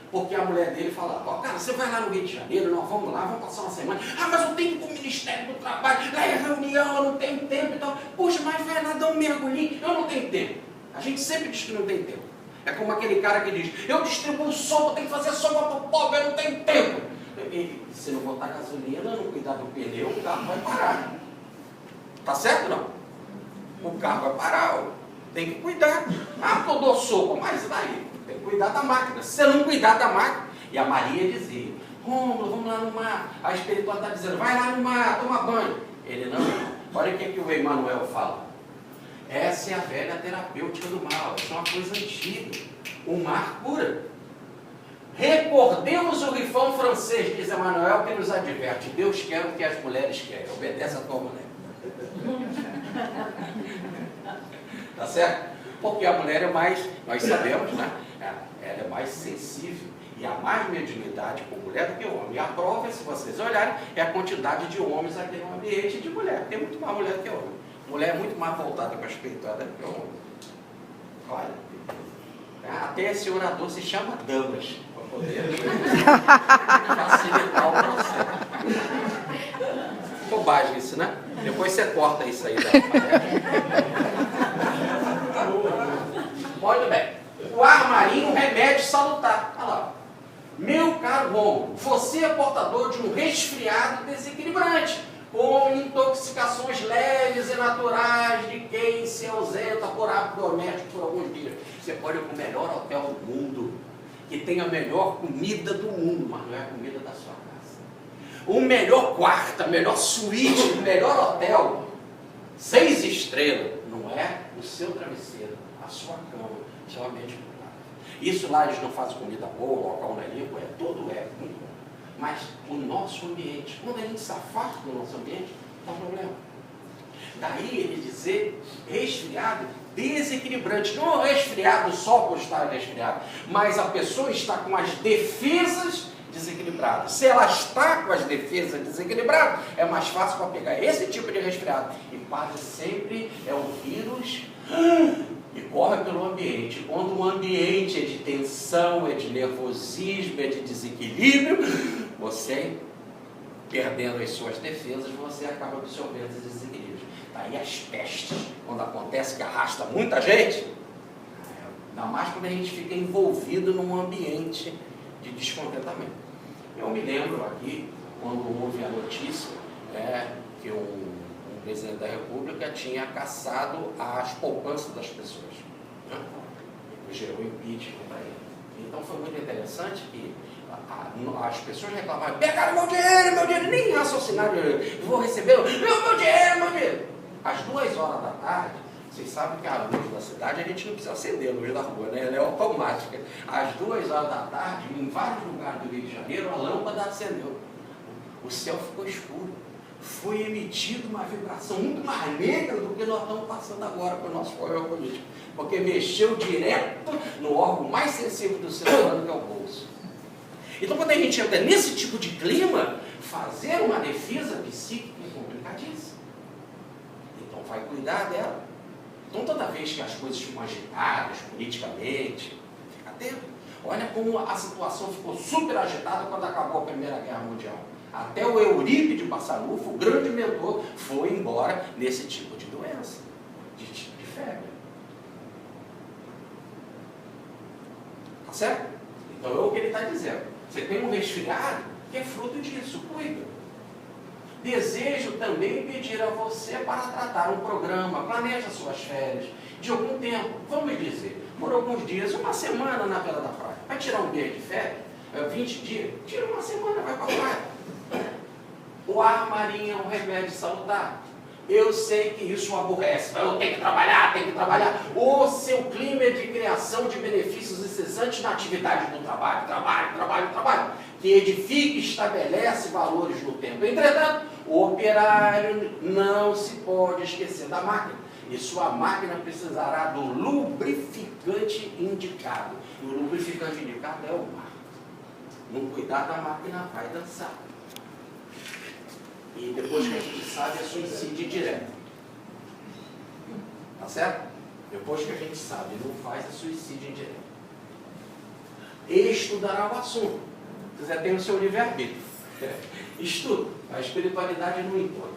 Porque a mulher dele falava, ó, cara, você vai lá no Rio de Janeiro, nós vamos lá, vamos passar uma semana. Ah, mas eu tenho que ir para o Ministério do Trabalho, lá é reunião, eu não tenho tempo e tal. Puxa, mas vai lá dar um mergulhinho, eu não tenho tempo. A gente sempre diz que não tem tempo. É como aquele cara que diz, eu distribuo sopa, eu tenho que fazer sopa para o pobre, eu não tenho tempo. E se não botar gasolina, não cuidar do pneu, o carro vai parar. Tá certo ou não? O carro vai parar, ó. Tem que cuidar. Ah, eu dou sopa, mas daí? Tem que cuidar da máquina. Se você não cuidar da máquina, e a Maria dizia, Rômulo, vamos lá no mar. A espiritualidade está dizendo, vai lá no mar, toma banho. Ele não. Olha o que o Emmanuel fala. Essa é a velha terapêutica do mal. Isso é uma coisa antiga. O mar cura. Recordemos o rifão francês, diz Emmanuel, que nos adverte. Deus quer o que as mulheres querem. Obedece a tua mulher. Tá certo? Porque a mulher é mais, nós sabemos, né? Ela é mais sensível e há mais mediunidade com mulher do que homem. E a prova, se vocês olharem, é a quantidade de homens aqui no ambiente de mulher. Tem muito mais mulher do que homem. Mulher é muito mais voltada para a espiritualidade do que homem. Olha, até esse orador se chama Damas, para poder facilitar o processo. Bobagem isso, né? Depois você corta isso aí da Muito bem. O ar marinho, um remédio salutar. Olha lá. Meu caro Rômulo, você é portador de um resfriado desequilibrante, com intoxicações leves e naturais de quem se ausenta por hábito doméstico por alguns dias. Você pode ir para o melhor hotel do mundo, que tem a melhor comida do mundo, mas não é a comida da sua casa. O melhor quarto, a melhor suíte, o melhor hotel, 6 estrelas, não é o seu travesseiro, a sua cama, seu ambiente confortável. Isso lá eles não fazem comida boa, o local não é limpo, tudo é muito bom. Mas o nosso ambiente, quando a gente se afasta do nosso ambiente, dá um problema. Daí ele dizer resfriado desequilibrante. Não é resfriado só por estar resfriado, mas a pessoa está com as defesas desequilibradas. Se ela está com as defesas desequilibradas, é mais fácil para pegar esse tipo de resfriado. E quase sempre é o vírus e corre pelo ambiente. Quando o ambiente é de tensão, é de nervosismo, é de desequilíbrio, você, perdendo as suas defesas, você acaba absorvendo esses desequilíbrios. Daí as pestes, quando acontece que arrasta muita gente, ainda mais quando a gente fica envolvido num ambiente de descontentamento. Eu me lembro aqui, quando houve a notícia que um presidente da República tinha caçado as poupanças das pessoas, né? Gerou impeachment para ele. Então foi muito interessante que as pessoas reclamavam, pegaram meu dinheiro, nem raciocinaram, vou receber, meu dinheiro. Às 2 horas da tarde, vocês sabem que a luz da cidade a gente não precisa acender a luz da rua, né? Ela é automática. Às 2 horas da tarde, em vários lugares do Rio de Janeiro, a lâmpada acendeu. O céu ficou escuro. Foi emitida uma vibração muito mais negra do que nós estamos passando agora com o nosso poder político. Porque mexeu direto no órgão mais sensível do ser humano, que é o bolso. Então, quando a gente entra nesse tipo de clima, fazer uma defesa psíquica é complicadíssimo. Então, vai cuidar dela. Então, toda vez que as coisas ficam agitadas politicamente, fica atento. Olha como a situação ficou super agitada quando acabou a Primeira Guerra Mundial. Até o Eurípides de Barçanufo, o grande mentor, foi embora nesse tipo de doença, de febre. Tá certo? Então é o que ele está dizendo. Você tem um resfriado que é fruto disso, cuida. Desejo também pedir a você para tratar um programa, planeja suas férias, de algum tempo, vamos dizer, por alguns dias, uma semana na beira da praia. Vai tirar um mês de férias, 20 dias, tira uma semana, vai para a praia. O ar marinho é um remédio salutar. Eu sei que isso aborrece, eu tenho que trabalhar, tenho que trabalhar. O seu clima é de criação de benefícios incessantes na atividade do trabalho, trabalho, que edifica e estabelece valores no tempo. Entretanto, o operário não se pode esquecer da máquina. E sua máquina precisará do lubrificante indicado. E o lubrificante indicado é o mar. Não cuidar da máquina, vai dançar. E depois que a gente sabe, é suicídio direto. Tá certo? Depois que a gente sabe, não faz, é suicídio indireto. Estudará o assunto. Se quiser, tem o seu livre-arbítrio. Estuda. A espiritualidade não impõe.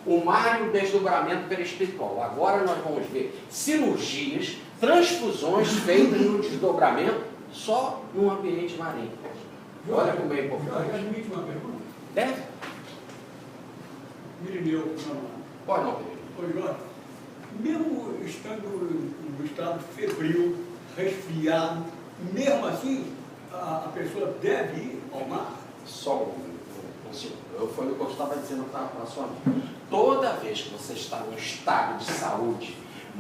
O mar e o desdobramento perispiritual. Agora nós vamos ver cirurgias, transfusões feitas no desdobramento só no ambiente marinho. Olha como é importante. Admite uma pergunta? Deve? Mirineu, não. Pode não, Pedro. Ô, Jorge, mesmo estando no estado febril, resfriado, mesmo assim, a pessoa deve ir ao mar? Só foi o que eu estava dizendo para a sua amiga. Toda vez que você está num estado de saúde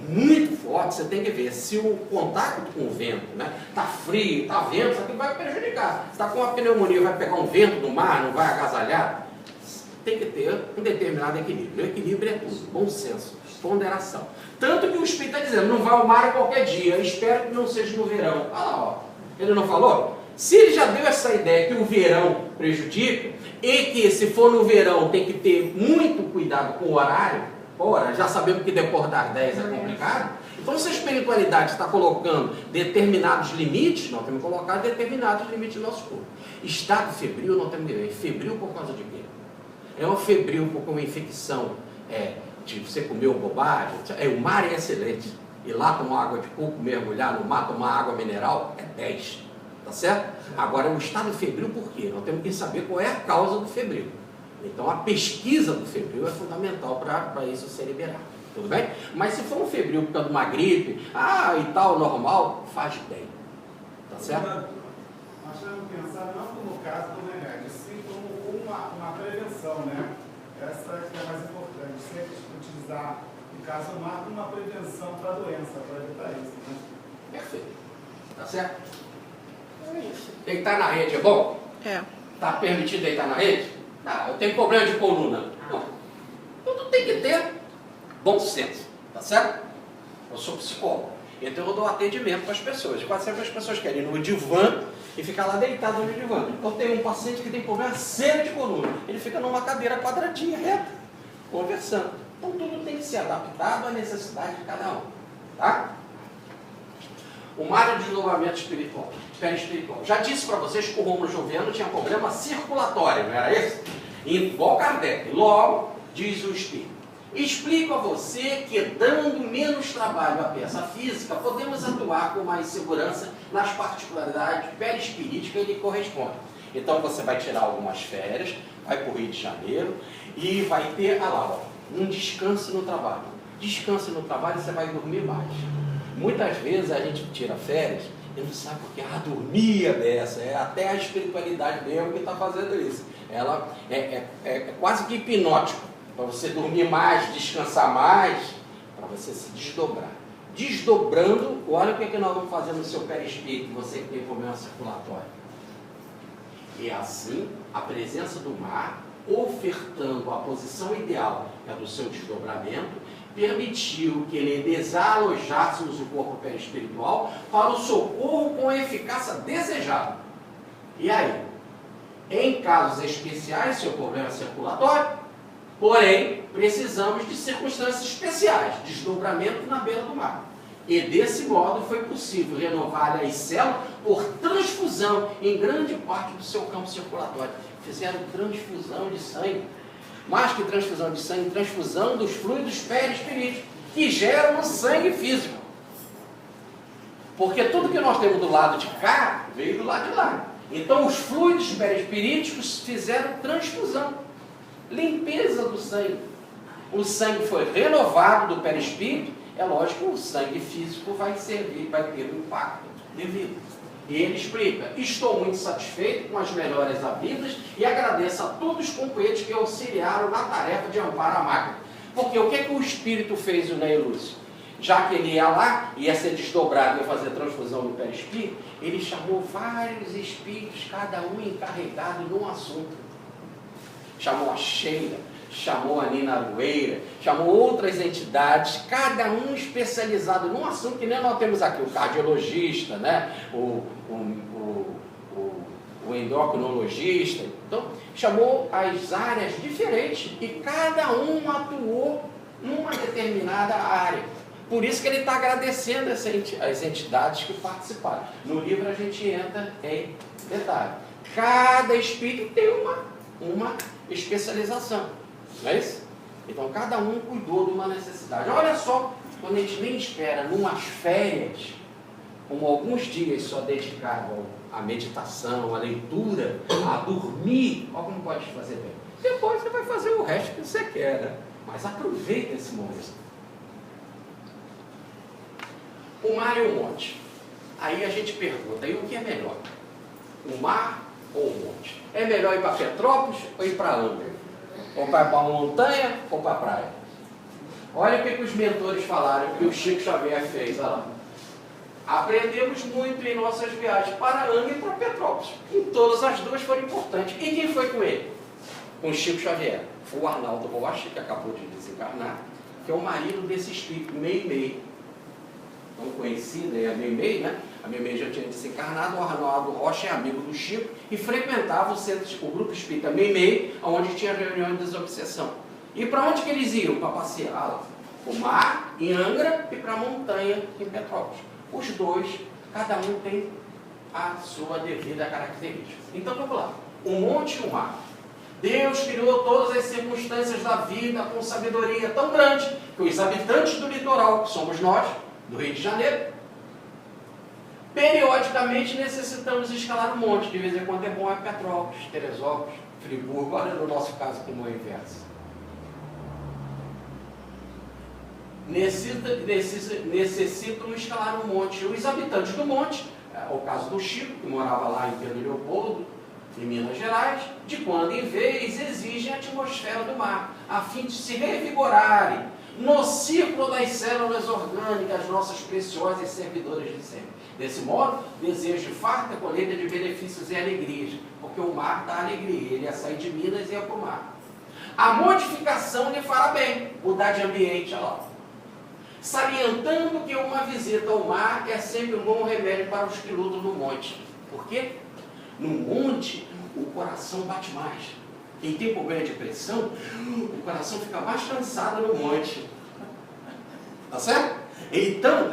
muito forte, você tem que ver se o contato com o vento, né? Está frio, está vento, isso aqui vai prejudicar. Se está com uma pneumonia, vai pegar um vento do mar, não vai agasalhar. Tem que ter um determinado equilíbrio. O equilíbrio é tudo, bom senso, ponderação. Tanto que o Espírito está dizendo, não vai ao mar qualquer dia, espero que não seja no verão. Olha lá, ó. Ele não falou? Se ele já deu essa ideia que o verão prejudica, e que se for no verão tem que ter muito cuidado com o horário, ora, já sabemos que depois das 10 é complicado, então se a espiritualidade está colocando determinados limites, nós temos que colocar determinados limites no nosso corpo. Estado febril, nós temos que ver. Febril por causa de quê? É um febril por uma infecção, de você comeu bobagem, o mar é excelente, e lá tomar água de coco, mergulhar no mar, tomar água mineral, é 10. Tá certo? Agora, o estado febril, por quê? Nós temos que saber qual é a causa do febril. Então, a pesquisa do febril é fundamental para isso ser liberado. Tudo bem? Mas se for um febril por causa de uma gripe, e tal, normal, faz bem. Tá certo? Nós temos que pensar não como caso do remédio, sim como uma prevenção, né? Essa que é mais importante. Sempre utilizar o caso como uma prevenção para a doença, para evitar isso. Né? Perfeito. Tá certo? Deitar na rede é bom? É. Está permitido deitar na rede? Não, eu tenho problema de coluna. Não. Tudo tem que ter bom senso, tá certo? Eu sou psicólogo, então eu dou atendimento para as pessoas. Quase sempre as pessoas querem ir no divã e ficar lá deitado no divã. Então tem um paciente que tem problema sério de coluna. Ele fica numa cadeira quadradinha, reta, conversando. Então tudo tem que ser adaptado à necessidade de cada um, tá? O mar é o desdobramento espiritual, perispiritual. Já disse para vocês que o Rômulo Joviano tinha problema circulatório, não era esse? Igual Kardec. Logo, diz o Espírito, explico a você que, dando menos trabalho à peça física, podemos atuar com mais segurança nas particularidades perispiríticas que lhe correspondem. Então você vai tirar algumas férias, vai para o Rio de Janeiro e vai ter, um descanso no trabalho. Descanso no trabalho, você vai dormir mais. Muitas vezes a gente tira férias e não sabe porque dormia dessa, até a espiritualidade mesmo que está fazendo isso. Ela é quase que hipnótico, para você dormir mais, descansar mais, para você se desdobrar. Desdobrando, olha o que nós vamos fazer no seu perispírito, você que tem problema circulatório. E assim, a presença do mar, ofertando a posição ideal do seu desdobramento, permitiu que ele desalojássemos o corpo perispiritual para o socorro com a eficácia desejada. E aí? Em casos especiais, seu problema circulatório, porém, precisamos de circunstâncias especiais, desdobramento na beira do mar. E desse modo foi possível renovar as células por transfusão em grande parte do seu campo circulatório. Fizeram transfusão de sangue. Mais que transfusão de sangue, transfusão dos fluidos perispiríticos, que geram no sangue físico. Porque tudo que nós temos do lado de cá, veio do lado de lá. Então os fluidos perispiríticos fizeram transfusão. limpeza do sangue. O sangue foi renovado do perispírito, é lógico que o sangue físico vai servir, vai ter um impacto devido. E ele explica: estou muito satisfeito com as melhores havidas e agradeço a todos os companheiros que auxiliaram na tarefa de amparo à máquina. Porque o que é que o Espírito fez, o Ney Lúcio? Já que ele ia lá, ia ser desdobrado, ia fazer transfusão no perispírito, ele chamou vários espíritos, cada um encarregado num assunto. Chamou a Sheila, chamou a Nina Arueira, chamou outras entidades, cada um especializado num assunto, que nem nós temos aqui o cardiologista, né? o endocrinologista. Então, chamou as áreas diferentes e cada um atuou numa determinada área. Por isso que ele está agradecendo as entidades que participaram. No livro a gente entra em detalhe. Cada espírito tem uma especialização. Não é isso? Então cada um cuidou de uma necessidade. Olha só, quando a gente nem espera, numas férias, como alguns dias só dedicado à meditação, à leitura, a dormir, olha como pode te fazer bem. Depois você vai fazer o resto que você quer, né? Mas aproveita esse momento. O mar e o monte. Aí a gente pergunta, e o que é melhor? O mar ou o monte? É melhor ir para Petrópolis ou ir para Angra? Ou para uma montanha ou para a praia? Olha o que os mentores falaram, que o Chico Xavier fez. Olha lá. Aprendemos muito em nossas viagens para Angra e para Petrópolis. E todas as duas foram importantes. E quem foi com ele? Com o Chico Xavier. Foi o Arnaldo Rocha, que acabou de desencarnar, que é o marido desse espírito, Meimei. Tão conhecida, é a Meimei, né? A Meimei já tinha desencarnado, o Arnaldo Rocha é amigo do Chico e frequentava o grupo espírita Meimei, onde tinha reuniões de desobsessão. E para onde que eles iam? Para passear lá. O mar, em Angra, e para a montanha, em Petrópolis. Os dois, cada um tem a sua devida característica. Então vamos lá. O monte e o mar. Deus criou todas as circunstâncias da vida com sabedoria tão grande que os habitantes do litoral, que somos nós, do Rio de Janeiro, periodicamente necessitamos escalar um monte. De vez em quando é bom é Petrópolis, Teresópolis, Friburgo. Olha no nosso caso como é o inverso. Necessitam escalar um monte. Os habitantes do monte, o caso do Chico, que morava lá em Pedro Leopoldo, em Minas Gerais, de quando em vez exigem a atmosfera do mar, a fim de se revigorarem no círculo das células orgânicas, nossas preciosas servidoras de sempre. Desse modo, desejo de farta colheita de benefícios e alegrias, porque o mar dá alegria, ele ia sair de Minas e ia para o mar. A modificação lhe fará bem, mudar de ambiente, olha lá. Salientando que uma visita ao mar é sempre um bom remédio para os que lutam no monte. Por quê? No monte, o coração bate mais. Quem tem problema de pressão, o coração fica mais cansado no monte. Tá certo? Então,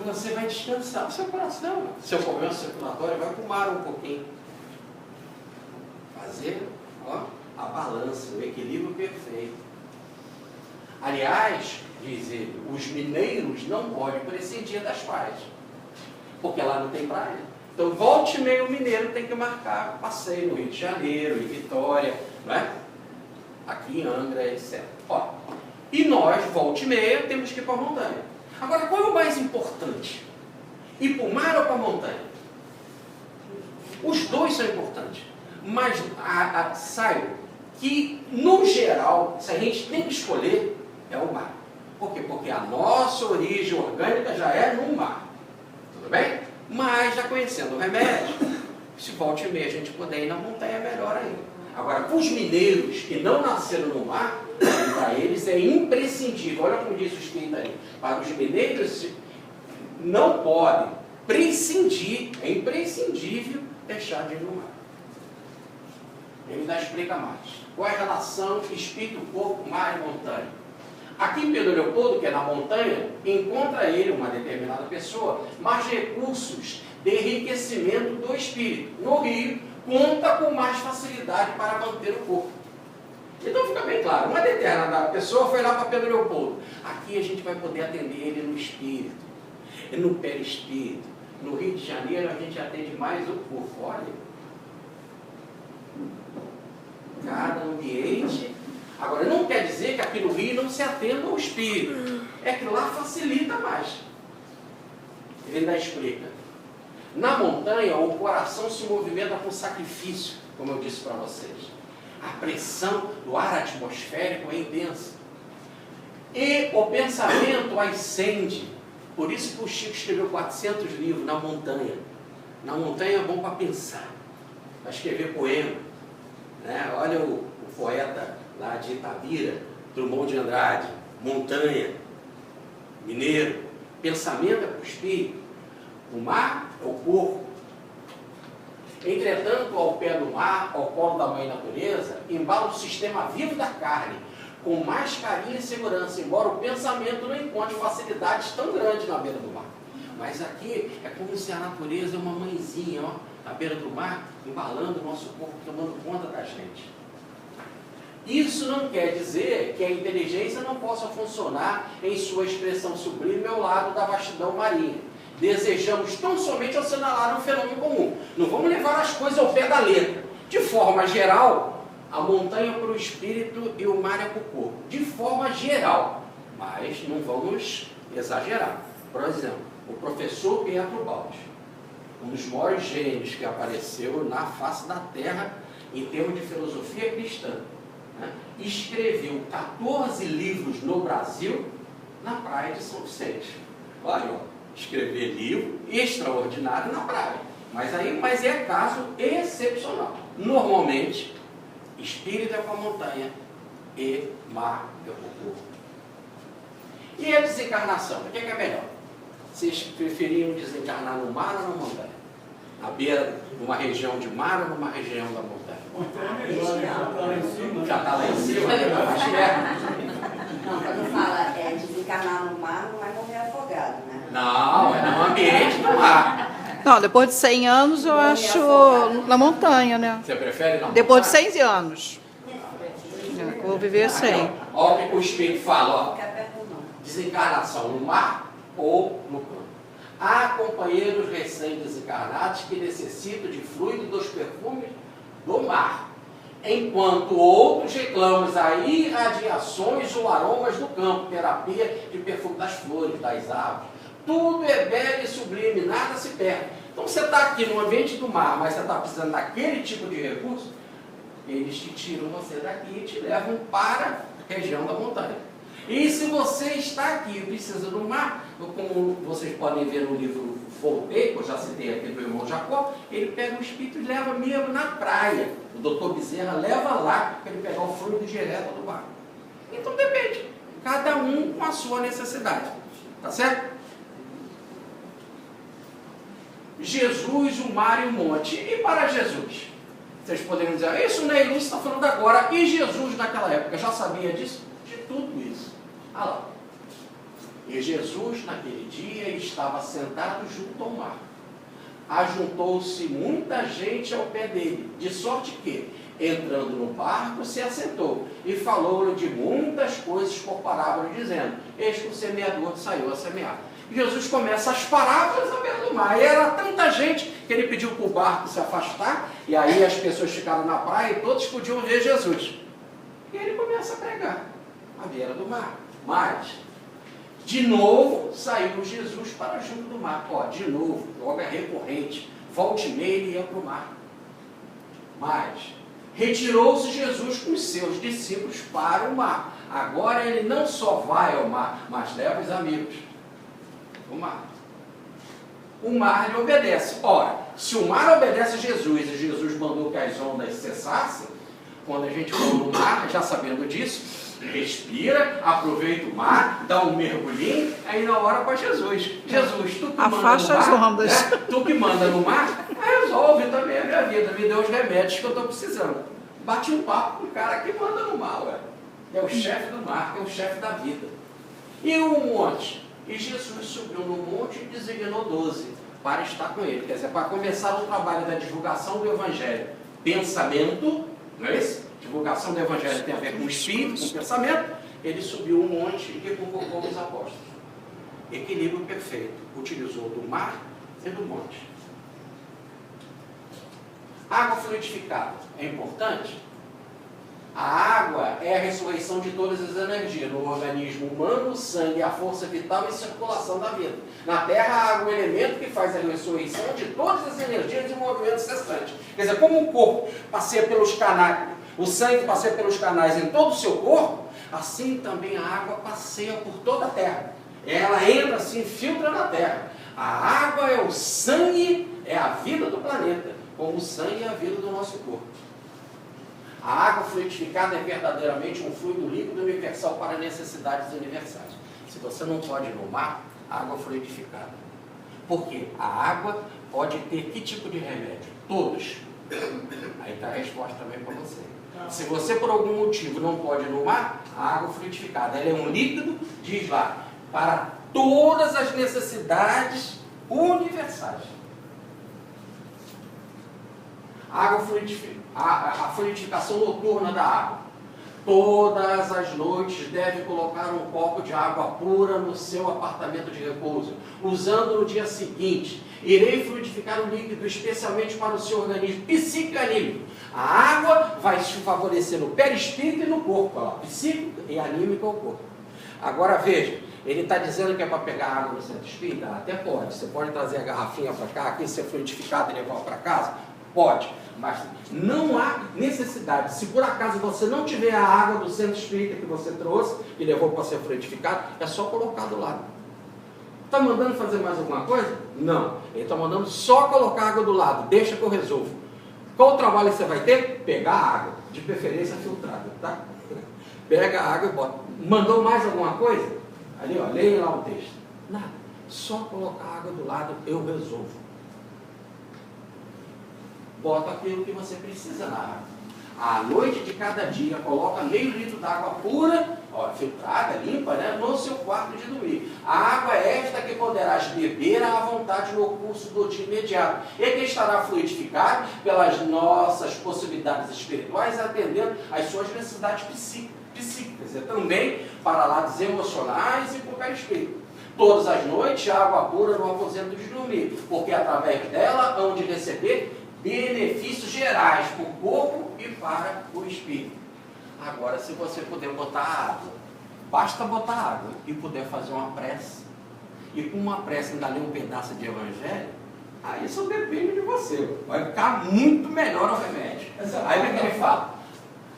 você vai descansar o seu coração. Seu problema circulatório vai para o mar um pouquinho. Fazer a balança, o equilíbrio perfeito. Aliás, diz ele, os mineiros não podem prescindir das praias. Porque lá não tem praia. Então, volte e meio o mineiro tem que marcar passeio no Rio de Janeiro, em Vitória, não é? Aqui em Angra, etc. Ó, e nós, volte e meia, temos que ir para a montanha. Agora, qual é o mais importante? Ir para o mar ou para a montanha? Os dois são importantes. Mas saiba que, no geral, se a gente tem que escolher, é o mar. Por quê? Porque a nossa origem orgânica já é no mar. Tudo bem? Mas, já conhecendo o remédio, se volte e meia a gente puder ir na montanha, é melhor ainda. Agora, para os mineiros que não nasceram no mar, para eles é imprescindível. Olha como diz o Espírito aí. Para os mineiros, não podem prescindir, é imprescindível deixar de ir no mar. Ele ainda explica mais. Qual é a relação espírito, corpo, mar e montanha? Aqui em Pedro Leopoldo, que é na montanha, encontra ele, uma determinada pessoa, mais recursos de enriquecimento do espírito. No Rio, conta com mais facilidade para manter o corpo. Então fica bem claro, uma determinada pessoa foi lá para Pedro Leopoldo. Aqui a gente vai poder atender ele no espírito, no perispírito. No Rio de Janeiro a gente atende mais o corpo. Olha. Cada ambiente. Agora, não quer dizer que aqui no Rio não se atenda ao espírito. É que lá facilita mais. Ele ainda explica. Na montanha, o coração se movimenta com sacrifício, como eu disse para vocês. A pressão do ar atmosférico é intensa. E o pensamento ascende. Por isso que o Chico escreveu 400 livros na montanha. Na montanha é bom para pensar, para escrever poema. Né? Olha o poeta lá de Itabira, Drummond de Andrade, montanha, mineiro. Pensamento é para o espírito. O mar é o corpo. Entretanto, ao pé do mar, ao colo da mãe natureza, embala o sistema vivo da carne, com mais carinho e segurança, embora o pensamento não encontre facilidades tão grandes na beira do mar. Mas aqui é como se a natureza é uma mãezinha, ó, na beira do mar, embalando o nosso corpo, tomando conta da gente. Isso não quer dizer que a inteligência não possa funcionar em sua expressão sublime ao lado da vastidão marinha. Desejamos tão somente assinalar um fenômeno comum. Não vamos levar as coisas ao pé da letra. De forma geral, a montanha para o espírito e o mar é para o corpo. De forma geral, mas não vamos exagerar. Por exemplo, o professor Pietro Baldi, um dos maiores gênios que apareceu na face da Terra em termos de filosofia cristã, né? Escreveu 14 livros no Brasil na praia de São Vicente. Olha, ó, escrever livro extraordinário na praia. Mas é caso excepcional. Normalmente, espírito é para a montanha e mar é para o corpo. E a desencarnação? O que é melhor? Vocês preferiam desencarnar no mar ou na montanha? Na beira, numa região de mar ou numa região da montanha? Já está lá em cima, está mais perto. Não, quando fala desencarnar no mar, não é morrer afogado, né? Não, é no ambiente do mar. Não, depois de 100 anos eu acho na montanha, né? Você prefere na montanha? Depois de 100 anos. Eu vou viver 100. Olha o que o Espírito fala, ó. Fica perto não. Desencarnação no mar ou no campo. Há companheiros recém-desencarnados que necessitam de fluido dos perfumes do mar, enquanto outros reclamam as irradiações ou aromas do campo, terapia de perfume das flores, das árvores. Tudo é belo e sublime, nada se perde. Então você está aqui no ambiente do mar, mas você está precisando daquele tipo de recurso, eles te tiram você daqui e te levam para a região da montanha. E se você está aqui e precisa do mar, como vocês podem ver no livro Voltei, que eu já citei aqui do irmão Jacó, ele pega o espírito e leva mesmo na praia. O doutor Bezerra leva lá para ele pegar o fluido direto do mar. Então depende, cada um com a sua necessidade. Tá certo? Jesus, o mar e o monte. E para Jesus? Vocês poderiam dizer, isso não é ilustre, está falando agora. E Jesus naquela época já sabia disso? De tudo isso. Ah lá. E Jesus naquele dia estava sentado junto ao mar. Ajuntou-se muita gente ao pé dele, de sorte que, entrando no barco, se assentou e falou-lhe de muitas coisas por parábola, dizendo, eis que o semeador saiu a semear. Jesus começa as parábolas à beira do mar. E era tanta gente que ele pediu para o barco se afastar, e aí as pessoas ficaram na praia e todos podiam ver Jesus. E ele começa a pregar à beira do mar. Mas, de novo, saiu Jesus para junto do mar. Ó, de novo, logo é recorrente. Volte e meia ele ia para o mar. Mas, retirou-se Jesus com os seus discípulos para o mar. Agora ele não só vai ao mar, mas leva os amigos. O mar. O mar lhe obedece. Ora, se o mar obedece a Jesus e Jesus mandou que as ondas cessassem, quando a gente for no mar, já sabendo disso, respira, aproveita o mar, dá um mergulhinho, aí na hora para Jesus. Jesus, tu que manda afasta no mar, as ondas. né? Tu que manda no mar, resolve também a minha vida, me dê os remédios que eu estou precisando. Bate um papo com o cara que manda no mar, ué. É o chefe do mar, é o chefe da vida. E o monte? E Jesus subiu no monte e designou 12 para estar com ele. Quer dizer, para começar o trabalho da divulgação do Evangelho. Pensamento, não é isso? Divulgação do Evangelho tem a ver com o espírito, com o pensamento. Ele subiu um monte e convocou os apóstolos. Equilíbrio perfeito. Utilizou do mar e do monte. Água fluidificada é importante? A água é a ressurreição de todas as energias. No organismo humano, o sangue é a força vital e circulação da vida. Na Terra, a água é o elemento que faz a ressurreição de todas as energias e movimentos cessantes. Quer dizer, como o corpo passeia pelos canais, o sangue passeia pelos canais em todo o seu corpo, assim também a água passeia por toda a Terra. Ela entra assim, filtra na Terra. A água é o sangue, é a vida do planeta, como o sangue é a vida do nosso corpo. A água fluidificada é verdadeiramente um fluido líquido universal para necessidades universais. Se você não pode ir no mar, água fluidificada. Por quê? A água pode ter que tipo de remédio? Todos. Aí está a resposta também para você. Se você por algum motivo não pode ir no mar, a água fluidificada, ela é um líquido, diz lá, para todas as necessidades universais. A fluidificação noturna da água. Todas as noites deve colocar um copo de água pura no seu apartamento de repouso, usando no dia seguinte. Irei fluidificar o líquido especialmente para o seu organismo psíquico e anímico. A água vai te favorecer no perispírito e no corpo, ó, psíquico e anímico ao corpo. Agora veja, ele está dizendo que é para pegar água no centro espírita? Até pode. Você pode trazer a garrafinha para cá, aqui ser fluidificado e levar para casa? Pode. Mas não há necessidade. Se por acaso você não tiver a água do centro espírita que você trouxe e levou para ser fluidificado, é só colocar do lado. Está mandando fazer mais alguma coisa? Não. Ele está mandando só colocar a água do lado. Deixa que eu resolvo. Qual o trabalho que você vai ter? Pegar a água. De preferência filtrada, tá? Pega a água e bota. Mandou mais alguma coisa? Ali, ó, leia lá o texto. Nada. Só colocar a água do lado, eu resolvo. Bota aquilo que você precisa na água. À noite de cada dia, coloca meio litro d'água pura, ó, filtrada, limpa, né, no seu quarto de dormir. A água é esta que poderás beber à vontade no curso do dia imediato, e que estará fluidificado pelas nossas possibilidades espirituais, atendendo às suas necessidades psíquicas, e também para lados emocionais e para o perispírito. Todas as noites, água pura no aposento de dormir, porque através dela hão de receber benefícios gerais para o corpo e para o espírito. Agora, se você puder botar água, basta botar água e puder fazer uma prece, e com uma prece ainda ler um pedaço de evangelho, aí isso depende de você. Vai ficar muito melhor o remédio. Aí o que ele fala?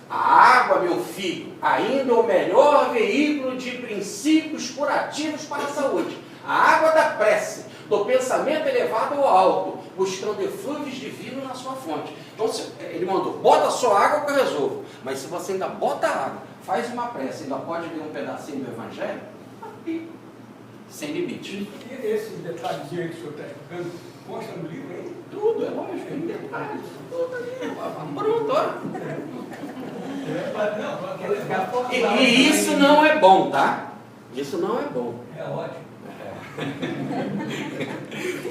A água, meu filho, ainda é o melhor veículo de princípios curativos para a saúde. A água da prece, do pensamento elevado ao alto, buscando eflúvios divinos na sua fonte. Então, ele mandou, bota só água que eu resolvo. Mas se você ainda bota água, faz uma prece, ainda pode ler um pedacinho do evangelho, e sem limite. E esse detalhezinho que o senhor está explicando, consta no livro aí? Tudo, é lógico, tem detalhes. Tudo ali, pronto, olha. E isso não é bom, tá? Isso não é bom. É ótimo.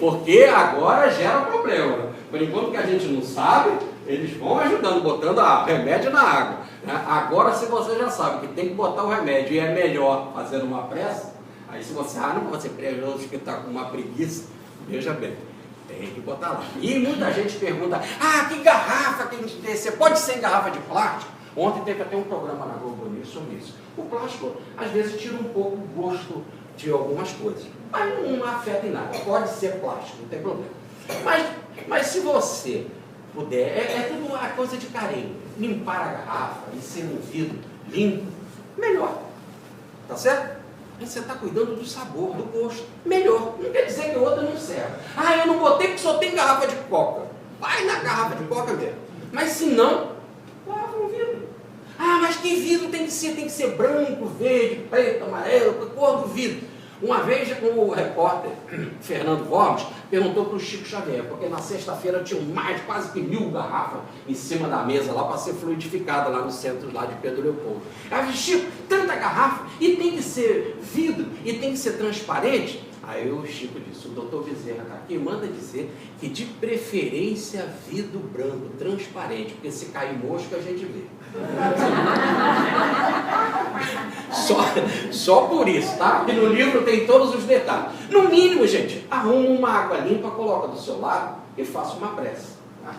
Porque agora gera problema. Por enquanto que a gente não sabe, eles vão ajudando, botando remédio na água. Agora, se você já sabe que tem que botar o remédio e é melhor fazer uma prece, aí se você, não pode ser prejuízo que está com uma preguiça, veja bem, tem que botar lá. E muita gente pergunta, que garrafa tem que ter? Você pode ser em garrafa de plástico? Ontem teve até um programa na Globo News sobre isso. O plástico, às vezes, tira um pouco o gosto de algumas coisas, mas não afeta em nada. Pode ser plástico, não tem problema. Mas se você puder, é tudo uma coisa de carinho. Limpar a garrafa e ser um vidro limpo, melhor. Tá certo? Aí você está cuidando do sabor, do gosto. Melhor. Não quer dizer que o outro não serve. Eu não botei porque só tem garrafa de coca. Vai na garrafa de coca mesmo. Mas se não, lava um vidro. Mas que vidro tem que ser? Tem que ser branco, verde, preto, amarelo, que cor do vidro? Uma vez o repórter Fernando Gomes perguntou para o Chico Xavier, porque na sexta-feira tinham quase que 1000 garrafas em cima da mesa lá para ser fluidificada lá no centro lá de Pedro Leopoldo. Aí eu disse, Chico, tanta garrafa, e tem que ser vidro, e tem que ser transparente? Aí o Chico disse, o doutor Bezerra está aqui, manda dizer que de preferência vidro branco, transparente, porque se cair mosca a gente vê. Só por isso, tá? Porque no livro tem todos os detalhes. No mínimo, gente, arruma uma água limpa, coloca do seu lado e faça uma prece. Tá?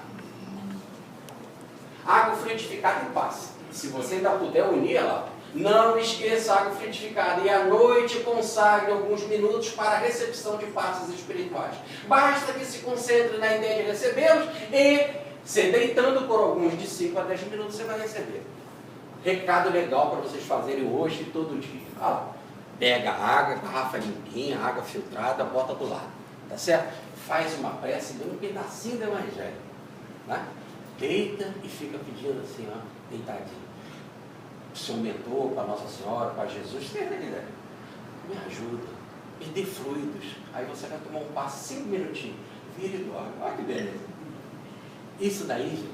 Água fluidificada e passa. Se você ainda puder unir ela, não esqueça a água frutificada e à noite consagre alguns minutos para a recepção de passos espirituais. Basta que se concentre na ideia de recebê-los e, se deitando por alguns de 5 a 10 minutos, você vai receber. Recado legal para vocês fazerem hoje e todo dia. Pega a água, garrafa limpinha, água filtrada, bota do lado. Tá certo? Faz uma prece, dê um pedacinho do evangelho. Né? Deita e fica pedindo assim, ó, deitadinho. O seu mentor, para Nossa Senhora, para Jesus, me ajuda, me dê fluidos. Aí você vai tomar um passo, 5 minutinhos, vira e dorme. Olha que beleza. Isso daí, gente,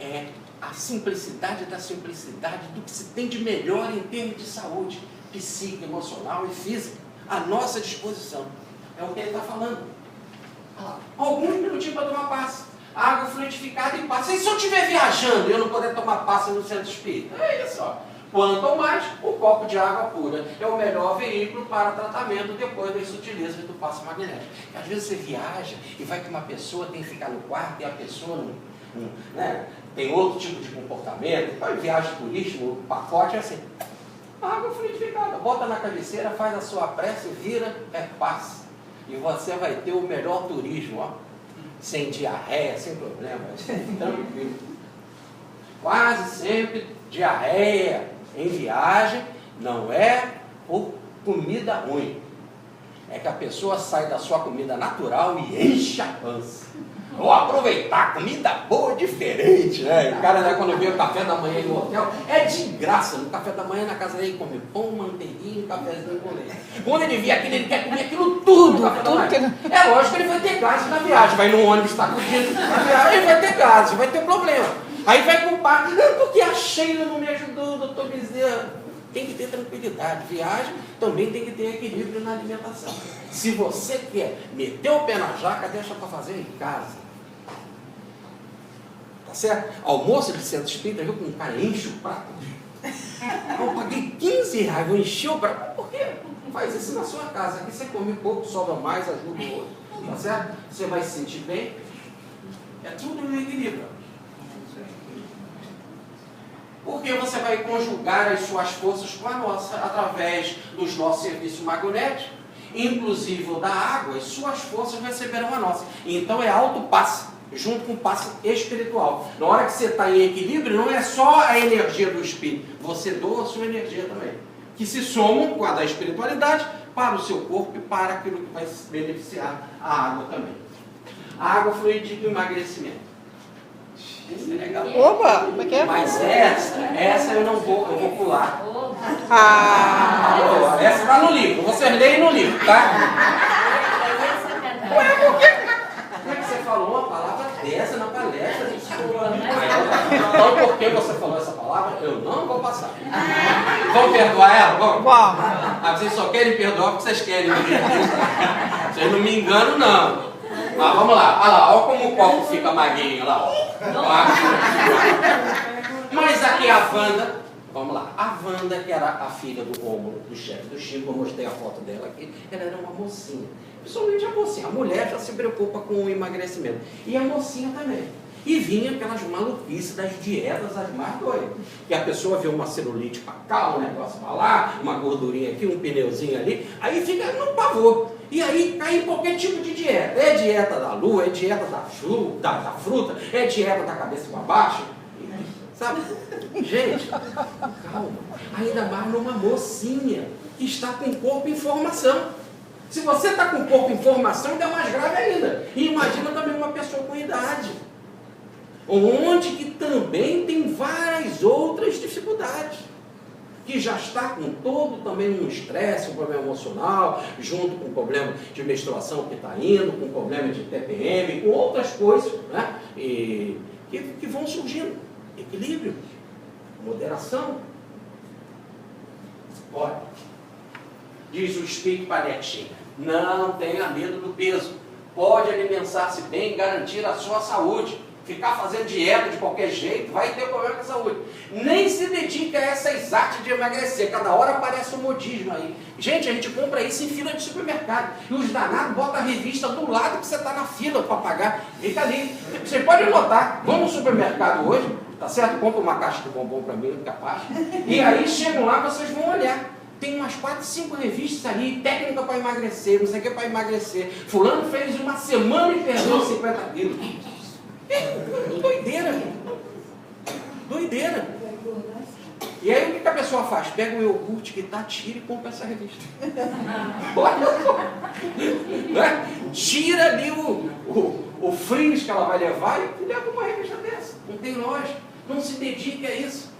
é a simplicidade da simplicidade do que se tem de melhor em termos de saúde psíquica, emocional e física à nossa disposição. É o que ele está falando. Alguns minutinhos para tomar passe. Água fluidificada e passe. E se eu estiver viajando e eu não puder tomar passe no centro espírita? É isso, ó. Quanto mais, o copo de água pura é o melhor veículo para tratamento depois das sutilezas do passe magnético. Às vezes você viaja e vai que uma pessoa tem que ficar no quarto e a pessoa não, né, tem outro tipo de comportamento. Para viagem turística, o pacote é assim. Água fluidificada. Bota na cabeceira, faz a sua prece, vira, é passe. E você vai ter o melhor turismo, ó. Sem diarreia, sem problema, tranquilo. Quase sempre diarreia em viagem não é por comida ruim. É que a pessoa sai da sua comida natural e enche a pança. Vou aproveitar, comida boa, diferente, né? O cara, né, quando vê o café da manhã no hotel, é de graça. No café da manhã na casa dele come pão, manteiguinha e cafezinho com leite. Quando ele vê aquilo, ele quer comer aquilo tudo. É lógico que ele vai ter gases na viagem. Vai no ônibus, está curtindo na viagem, ele vai ter gases, vai ter problema. Aí vai culpar, não, porque a Sheila não me ajudou, doutor Bezerra. Tem que ter tranquilidade. Viagem também tem que ter equilíbrio na alimentação. Se você quer meter o pé na jaca, deixa para fazer em casa. Tá certo? Almoço de centro espírita, viu como o cara enche o prato? Eu paguei 15 reais, vou encher o prato. Por quê? Faz isso na sua casa. Aqui você come pouco, sobra mais, ajuda o outro. Tá certo? Você vai se sentir bem. É tudo no equilíbrio. Porque você vai conjugar as suas forças com a nossa, através dos nossos serviços magnéticos, inclusive o da água, as suas forças receberão a nossa. Então é autopasse, junto com o passe espiritual. Na hora que você está em equilíbrio, não é só a energia do espírito, você doa a sua energia também, que se somam com a da espiritualidade para o seu corpo e para aquilo que vai beneficiar a água também. A água fluidifica o emagrecimento. Isso é legal. Opa, como é que é? Mas essa eu não vou, eu vou pular. Essa está no livro, vocês leem no livro, tá? Ué, por quê? Como é que você falou uma palavra dessa na palestra? Então, por que você falou essa palavra? Eu não vou passar. Vamos perdoar ela? Vamos. Vocês só querem perdoar porque vocês querem. Vocês não me enganam, não. Mas vamos lá, olha lá, olha como o copo fica magrinho lá, ó. Mas aqui a Wanda, vamos lá, a Wanda, que era a filha do Rômulo, do chefe do Chico, eu mostrei a foto dela aqui, ela era uma mocinha, principalmente a mocinha, a mulher já se preocupa com o emagrecimento, e a mocinha também. E vinha aquelas maluquices das dietas as mais doidas. Que a pessoa vê uma celulite para cá, um negócio para lá, uma gordurinha aqui, um pneuzinho ali, aí fica no pavor. E aí cai em qualquer tipo de dieta. É dieta da lua, é dieta da fruta, é dieta da cabeça para baixo. Sabe? Gente, calma. Ainda mais numa mocinha que está com o corpo em formação. Se você está com o corpo em formação, ainda é mais grave ainda. E imagina também uma pessoa com idade, onde que também tem várias outras dificuldades, que já está com todo também um estresse, um problema emocional, junto com o problema de menstruação que está indo, com o problema de TPM, com outras coisas, né? que vão surgindo. Equilíbrio, moderação. Pode. Diz o Espírito para a netinha, não tenha medo do peso, pode alimentar-se bem e garantir a sua saúde. Ficar fazendo dieta de qualquer jeito, vai ter problema com a saúde. Nem se dedica a essas artes de emagrecer. Cada hora aparece um modismo aí. Gente, a gente compra isso em fila de supermercado. E os danados botam a revista do lado que você está na fila para pagar. Fica ali. Você pode notar, vamos no supermercado hoje, Tá certo? Compra uma caixa de bombom para mim, capaz. E aí chegam lá, vocês vão olhar. Tem umas 4, 5 revistas ali, técnica para emagrecer, não sei o que para emagrecer. Fulano fez uma semana e perdeu 50 quilos. Doideira, doideira. E aí o que a pessoa faz? Pega o iogurte que tá, tira e compra essa revista. Né? Tira ali o frizz que ela vai levar e leva uma revista dessa. Não tem lógica. Não se dedique a isso.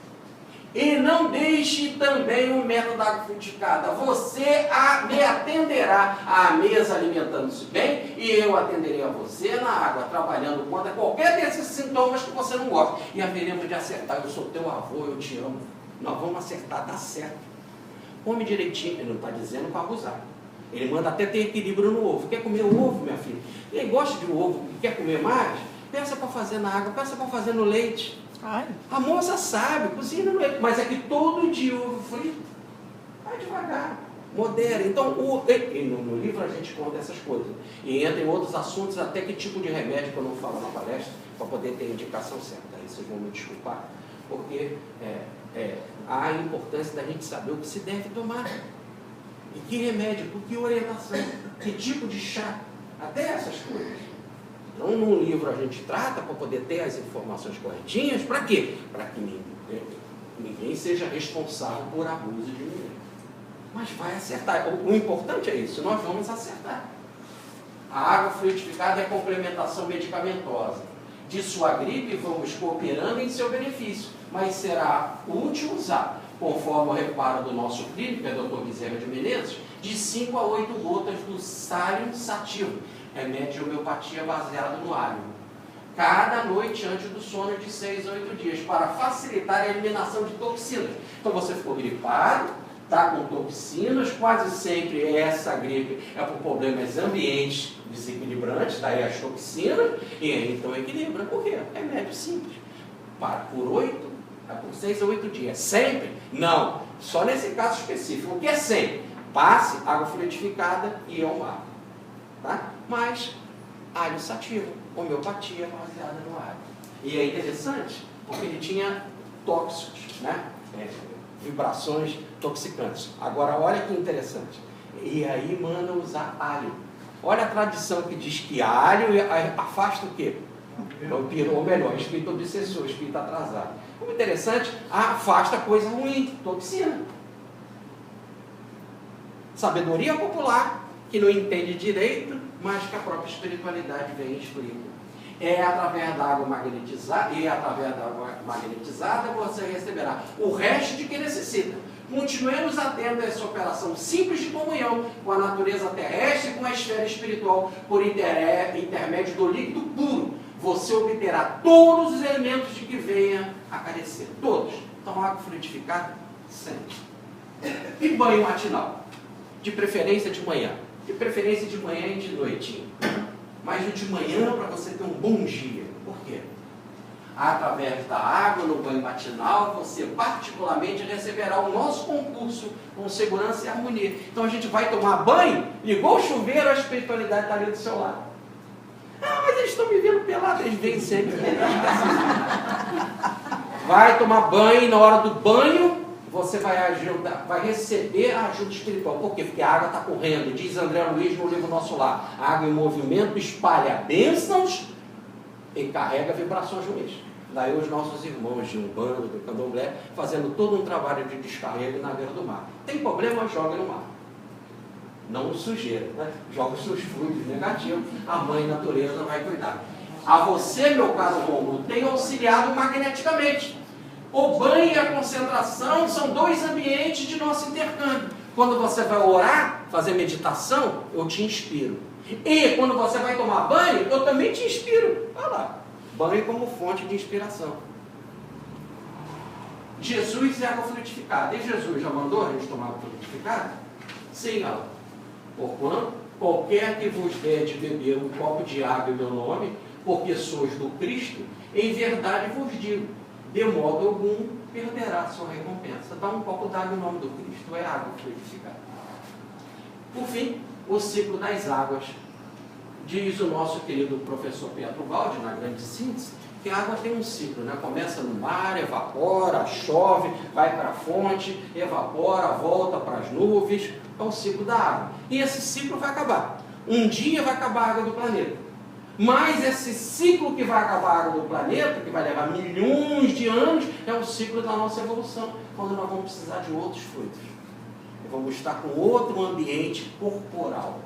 E não deixe também o método da água frutificada. Você me atenderá à mesa alimentando-se bem e eu atenderei a você na água, trabalhando contra qualquer desses sintomas que você não gosta. E haveremos de acertar. Eu sou teu avô, eu te amo. Nós vamos acertar, dá certo. Come direitinho. Ele não está dizendo para abusar. Ele manda até ter equilíbrio no ovo. Quer comer o ovo, minha filha? Ele gosta de ovo, quer comer mais? Peça para fazer na água, peça para fazer no leite. Ai. A moça sabe, cozinha no leite, mas é que todo dia ovo frito. Vai devagar, modera. Então, no livro a gente conta essas coisas. E entra em outros assuntos, até que tipo de remédio, que eu não falo na palestra, para poder ter a indicação certa. Aí vocês vão me desculpar, porque há a importância da gente saber o que se deve tomar. E que remédio, por que orientação, que tipo de chá, até essas coisas. Então, num livro a gente trata para poder ter as informações corretinhas, para quê? Para que ninguém seja responsável por abuso de ninguém. Mas vai acertar. O importante é isso, nós vamos acertar. A água frutificada é complementação medicamentosa. De sua gripe, vamos cooperando em seu benefício, mas será útil usar, conforme o reparo do nosso clínico, é Dr. Guilherme de Menezes, de 5 a 8 gotas do Salium Sativo, remédio de homeopatia baseado no alho, cada noite antes do sono de 6 a 8 dias, para facilitar a eliminação de toxinas. Então você ficou gripado, está com toxinas, quase sempre essa gripe é por problemas ambientes desequilibrantes, daí as toxinas, e aí então equilibra. Por quê? É remédio simples. Por 6 a 8 dias. Sempre? Não. Só nesse caso específico. O que é sempre? Passe, água frutificada e ao mar. Tá? Mas, alho sativo, homeopatia baseada no alho. E é interessante, porque ele tinha tóxicos, né? Vibrações toxicantes. Agora, olha que interessante. E aí manda usar alho. Olha a tradição que diz que alho afasta o quê? Ou melhor, espírito obsessor, espírito atrasado. Como interessante, afasta coisa ruim, toxina. Sabedoria popular, que não entende direito, mas que a própria espiritualidade vem e explica. É através da água magnetizada, você receberá o resto de que necessita. Continuemos atentos a essa operação simples de comunhão com a natureza terrestre e com a esfera espiritual por intermédio do líquido puro. Você obterá todos os elementos de que venha a carecer. Todos. Então, água frutificada, sempre. E banho matinal. De preferência de manhã. De preferência de manhã e de noite. Mas o de manhã para você ter um bom dia. Por quê? Através da água, no banho matinal, você particularmente receberá o nosso concurso com segurança e harmonia. Então a gente vai tomar banho, ligou o chuveiro, a espiritualidade está ali do seu lado. Ah, mas eles estão me vendo pelado, eles vêm sempre. Vai tomar banho e na hora do banho você vai receber a ajuda espiritual. Por quê? Porque a água está correndo. Diz André Luiz no livro Nosso Lar. A água em movimento espalha bênçãos e carrega vibrações ruins. Daí os nossos irmãos de Umbanda, do Candomblé, fazendo todo um trabalho de descarrego na beira do mar. Tem problema, joga no mar. Não sujeira, né? Joga os seus fluidos negativos, a mãe natureza vai cuidar. A você, meu caro Romulo, tem auxiliado magneticamente. O banho e a concentração são dois ambientes de nosso intercâmbio. Quando você vai orar, fazer meditação, eu te inspiro. E quando você vai tomar banho, eu também te inspiro. Olha lá, banho como fonte de inspiração. Jesus é água frutificada. E Jesus já mandou a gente tomar água frutificada? Sim, olha lá. Porquanto, qualquer que vos der de beber um copo de água em meu nome, porque sois do Cristo, em verdade vos digo, de modo algum perderá sua recompensa. Dá um copo d'água em nome do Cristo, é água frutificada. Por fim, o ciclo das águas. Diz o nosso querido professor Pietro Valdi, na grande síntese, que a água tem um ciclo, né? Começa no mar, evapora, chove, vai para a fonte, evapora, volta para as nuvens. É o ciclo da água. E esse ciclo vai acabar. Um dia vai acabar a água do planeta. Mas esse ciclo que vai acabar a água do planeta, que vai levar milhões de anos, é o ciclo da nossa evolução, quando nós vamos precisar de outros frutos. E vamos estar com outro ambiente corporal.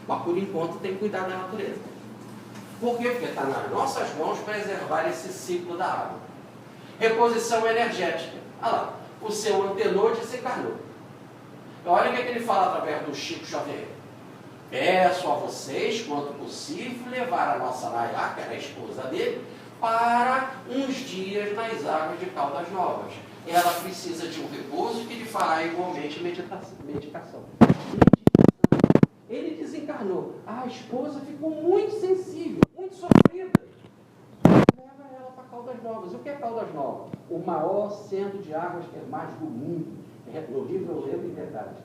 Mas por enquanto tem que cuidar da natureza. Por quê? Porque está nas nossas mãos preservar esse ciclo da água. Reposição energética. Olha lá, o seu antenor desencarnou. Olha o que ele fala através do Chico Xavier. Peço a vocês, quanto possível, levar a nossa Nayá, que era a esposa dele, para uns dias nas águas de Caldas Novas. Ela precisa de um repouso que lhe fará igualmente medicação. Ele desencarnou. A esposa ficou muito sensível, muito sofrida. Leva ela para Caldas Novas. O que é Caldas Novas? O maior centro de águas termais do mundo. No livro eu lembro em detalhes.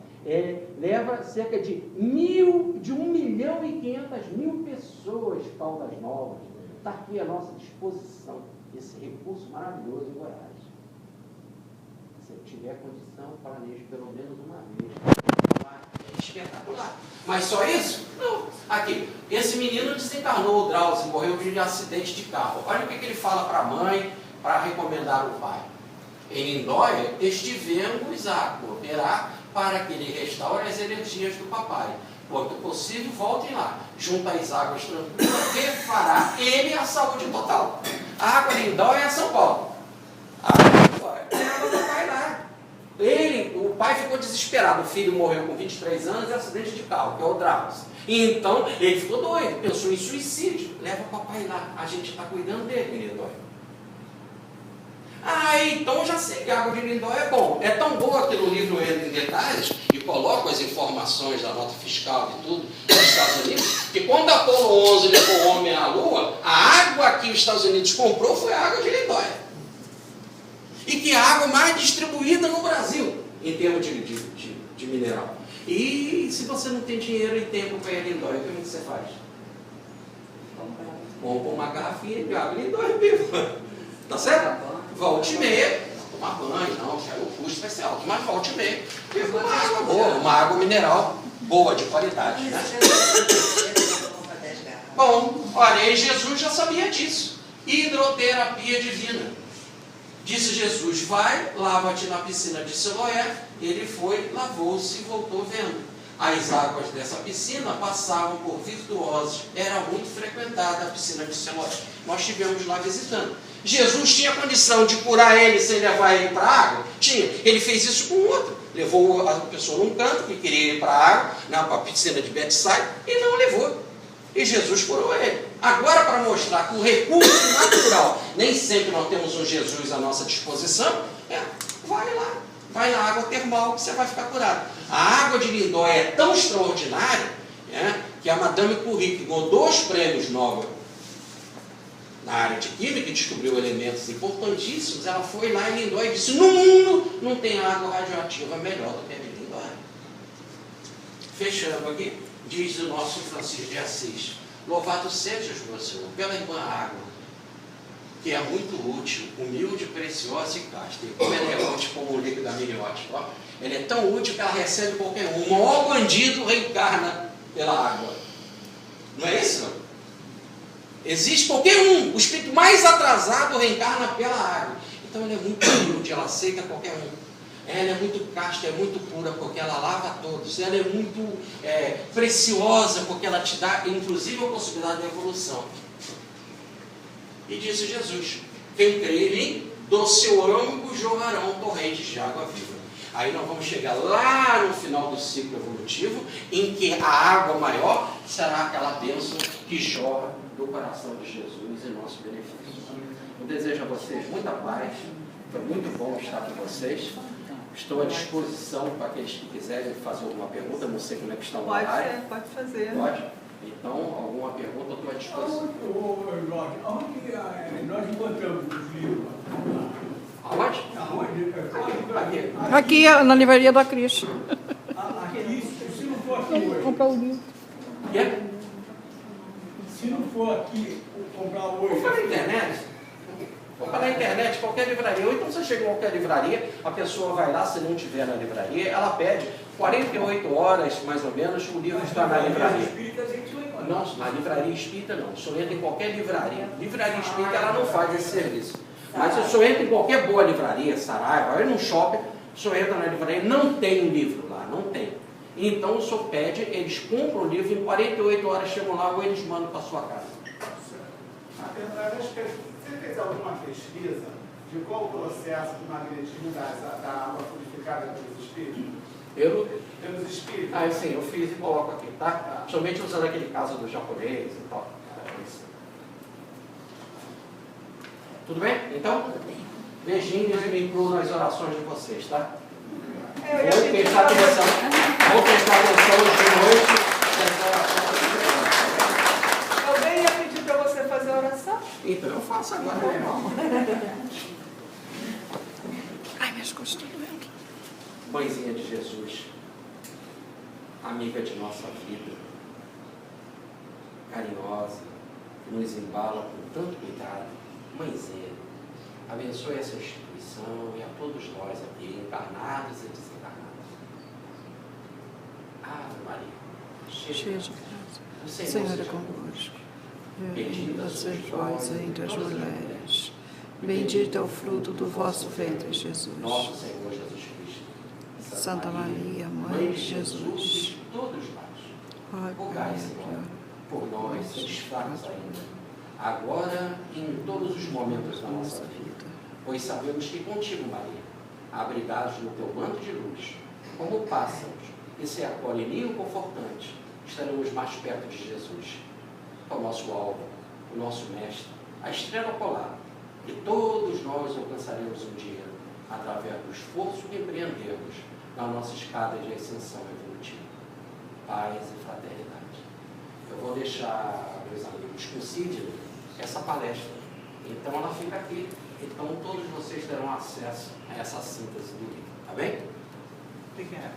Leva cerca de 1.500.000 pessoas Caldas Novas. Está aqui à nossa disposição esse recurso maravilhoso em Goiás. Se eu tiver condição, planejo pelo menos uma vez. Espetacular. Mas só isso? Não. Aqui, esse menino desencarnou, o Drauzio, morreu de acidente de carro. Olha o que ele fala para a mãe, para recomendar o pai. Em Lindóia, estivemos a cooperar para que ele restaure as energias do papai. Quanto possível, voltem lá, junto às águas tranquilas, que fará ele a saúde total. A água de Lindóia é São Paulo. A água de Lindóia é a água do papai lá. O pai ficou desesperado, o filho morreu com 23 anos, acidente de carro, que é o Drauzio. Então, ele ficou doido, pensou em suicídio. Leva o papai lá, a gente está cuidando dele, em Lindóia. Então já sei que a água de Lindóia é bom. É tão boa que no livro eu entro em detalhes e coloco as informações da nota fiscal e tudo dos Estados Unidos, que quando a Apolo 11 levou o homem à Lua, a água que os Estados Unidos comprou foi a água de Lindóia. E que é a água mais distribuída no Brasil, em termos de mineral. E se você não tem dinheiro e tempo para ir a Lindóia, o que você faz? Compra uma garrafinha de água de Lindóia mesmo. Tá certo? Volte e meia, tomar banho, não, que aí o custo vai ser alto, mas volte e meia, pega uma água boa, uma água mineral boa, de qualidade, né? Bom, olha, e Jesus já sabia disso. Hidroterapia divina. Disse Jesus, vai, lava-te na piscina de Siloé. Ele foi, lavou-se e voltou vendo. As águas dessa piscina passavam por virtuosos. Era muito frequentada a piscina de Siloé. Nós estivemos lá visitando. Jesus tinha condição de curar ele sem levar ele para a água? Tinha. Ele fez isso com outro. Levou a pessoa num canto que queria ir para a água, para a piscina de Betsaida, e não levou. E Jesus curou ele. Agora, para mostrar que o recurso natural, nem sempre nós temos um Jesus à nossa disposição, vai lá. Vai na água termal que você vai ficar curado. A água de Lindóia é tão extraordinária, que a Madame Curie, que ganhou 2 prêmios Nobel na área de química, e descobriu elementos importantíssimos, ela foi lá em Lindóia e disse, no mundo não tem água radioativa melhor do que a de Lindóia. Fechando aqui, diz o nosso Francisco de Assis, louvado sejas, meu Senhor, pela irmã água, que é muito útil, humilde, preciosa e casta. E como ela é útil como o líquido amniótico, ela é tão útil que ela recebe qualquer um. O maior bandido reencarna pela água. Não é isso? Existe qualquer um. O espírito mais atrasado reencarna pela água. Então ela é muito humilde, ela aceita qualquer um. Ela é muito casta, é muito pura, porque ela lava todos. Ela é muito preciosa, porque ela te dá, inclusive, a possibilidade de evolução. E disse Jesus, quem crê em mim, do seu âmago jorrarão torrentes de água viva. Aí nós vamos chegar lá no final do ciclo evolutivo, em que a água maior será aquela bênção que jorra do coração de Jesus em nosso benefício. Eu desejo a vocês muita paz, foi muito bom estar com vocês. Estou à disposição para aqueles que quiserem fazer alguma pergunta, não sei como é que está o horário. Pode fazer. Pode? Então, alguma pergunta, eu estou à disposição. Jorge, nós encontramos os livros. Aonde? Aqui na livraria da Cris. Aqui, se não for aqui hoje. Comprar o livro. Quê? Se não for aqui, comprar Vou hoje. para a internet. Compra na internet, qualquer livraria. Ou então você chega em qualquer livraria, a pessoa vai lá, se não tiver na livraria, ela pede 48 horas, mais ou menos, o livro está na livraria. Espírita, 28 horas. Não, na livraria espírita não. O senhor entra em qualquer livraria. Livraria espírita, ela não faz esse serviço. Mas o senhor entra em qualquer boa livraria, Saraiva, vai num shopping, o senhor entra na livraria, não tem um livro lá, não tem. Então o senhor pede, eles compram o livro, em 48 horas chegam lá ou eles mandam para a sua casa. Na verdade, acho que você fez alguma pesquisa de qual o processo de magnetismo da água purificada pelos espíritos? Pelos espíritos? Ah, sim, eu fiz e coloco aqui, tá? Somente usando aquele caso do japonês e tal. Tudo bem? Então, beijinhos e me incluo nas orações de vocês, tá? Vou prestar atenção hoje de noite nas orações de vocês. Alguém ia pedir para você fazer a oração? Então eu faço agora, meu irmão. Ai, minhas costas estão doendo. Mãezinha de Jesus, amiga de nossa vida, carinhosa, que nos embala com tanto cuidado, mãezinha, abençoe essa instituição e a todos nós aqui, encarnados e desencarnados. Ave Maria, cheia de graça, o Senhor é convosco. Bendita sois vós entre as mulheres, bendito é o fruto do vosso ventre, Jesus. Nosso Senhor Jesus Cristo. Santa Maria, Mãe de Jesus, todos nós, rogai, rogai, Senhor, por nós, seres fracos ainda, agora e em todos os momentos da nossa vida. Pois sabemos que contigo, Maria, abrigados no teu manto de luz, como pássaros que se acolhem ninho confortante, estaremos mais perto de Jesus, que é o nosso alvo, o nosso mestre, a estrela polar, que todos nós alcançaremos um dia, através do esforço que empreendemos na nossa escada de ascensão evolutiva. Paz e fraternidade. Eu vou deixar, meus amigos, com Sidney essa palestra. Então ela fica aqui. Então todos vocês terão acesso a essa síntese do livro. Tá bem? Obrigada.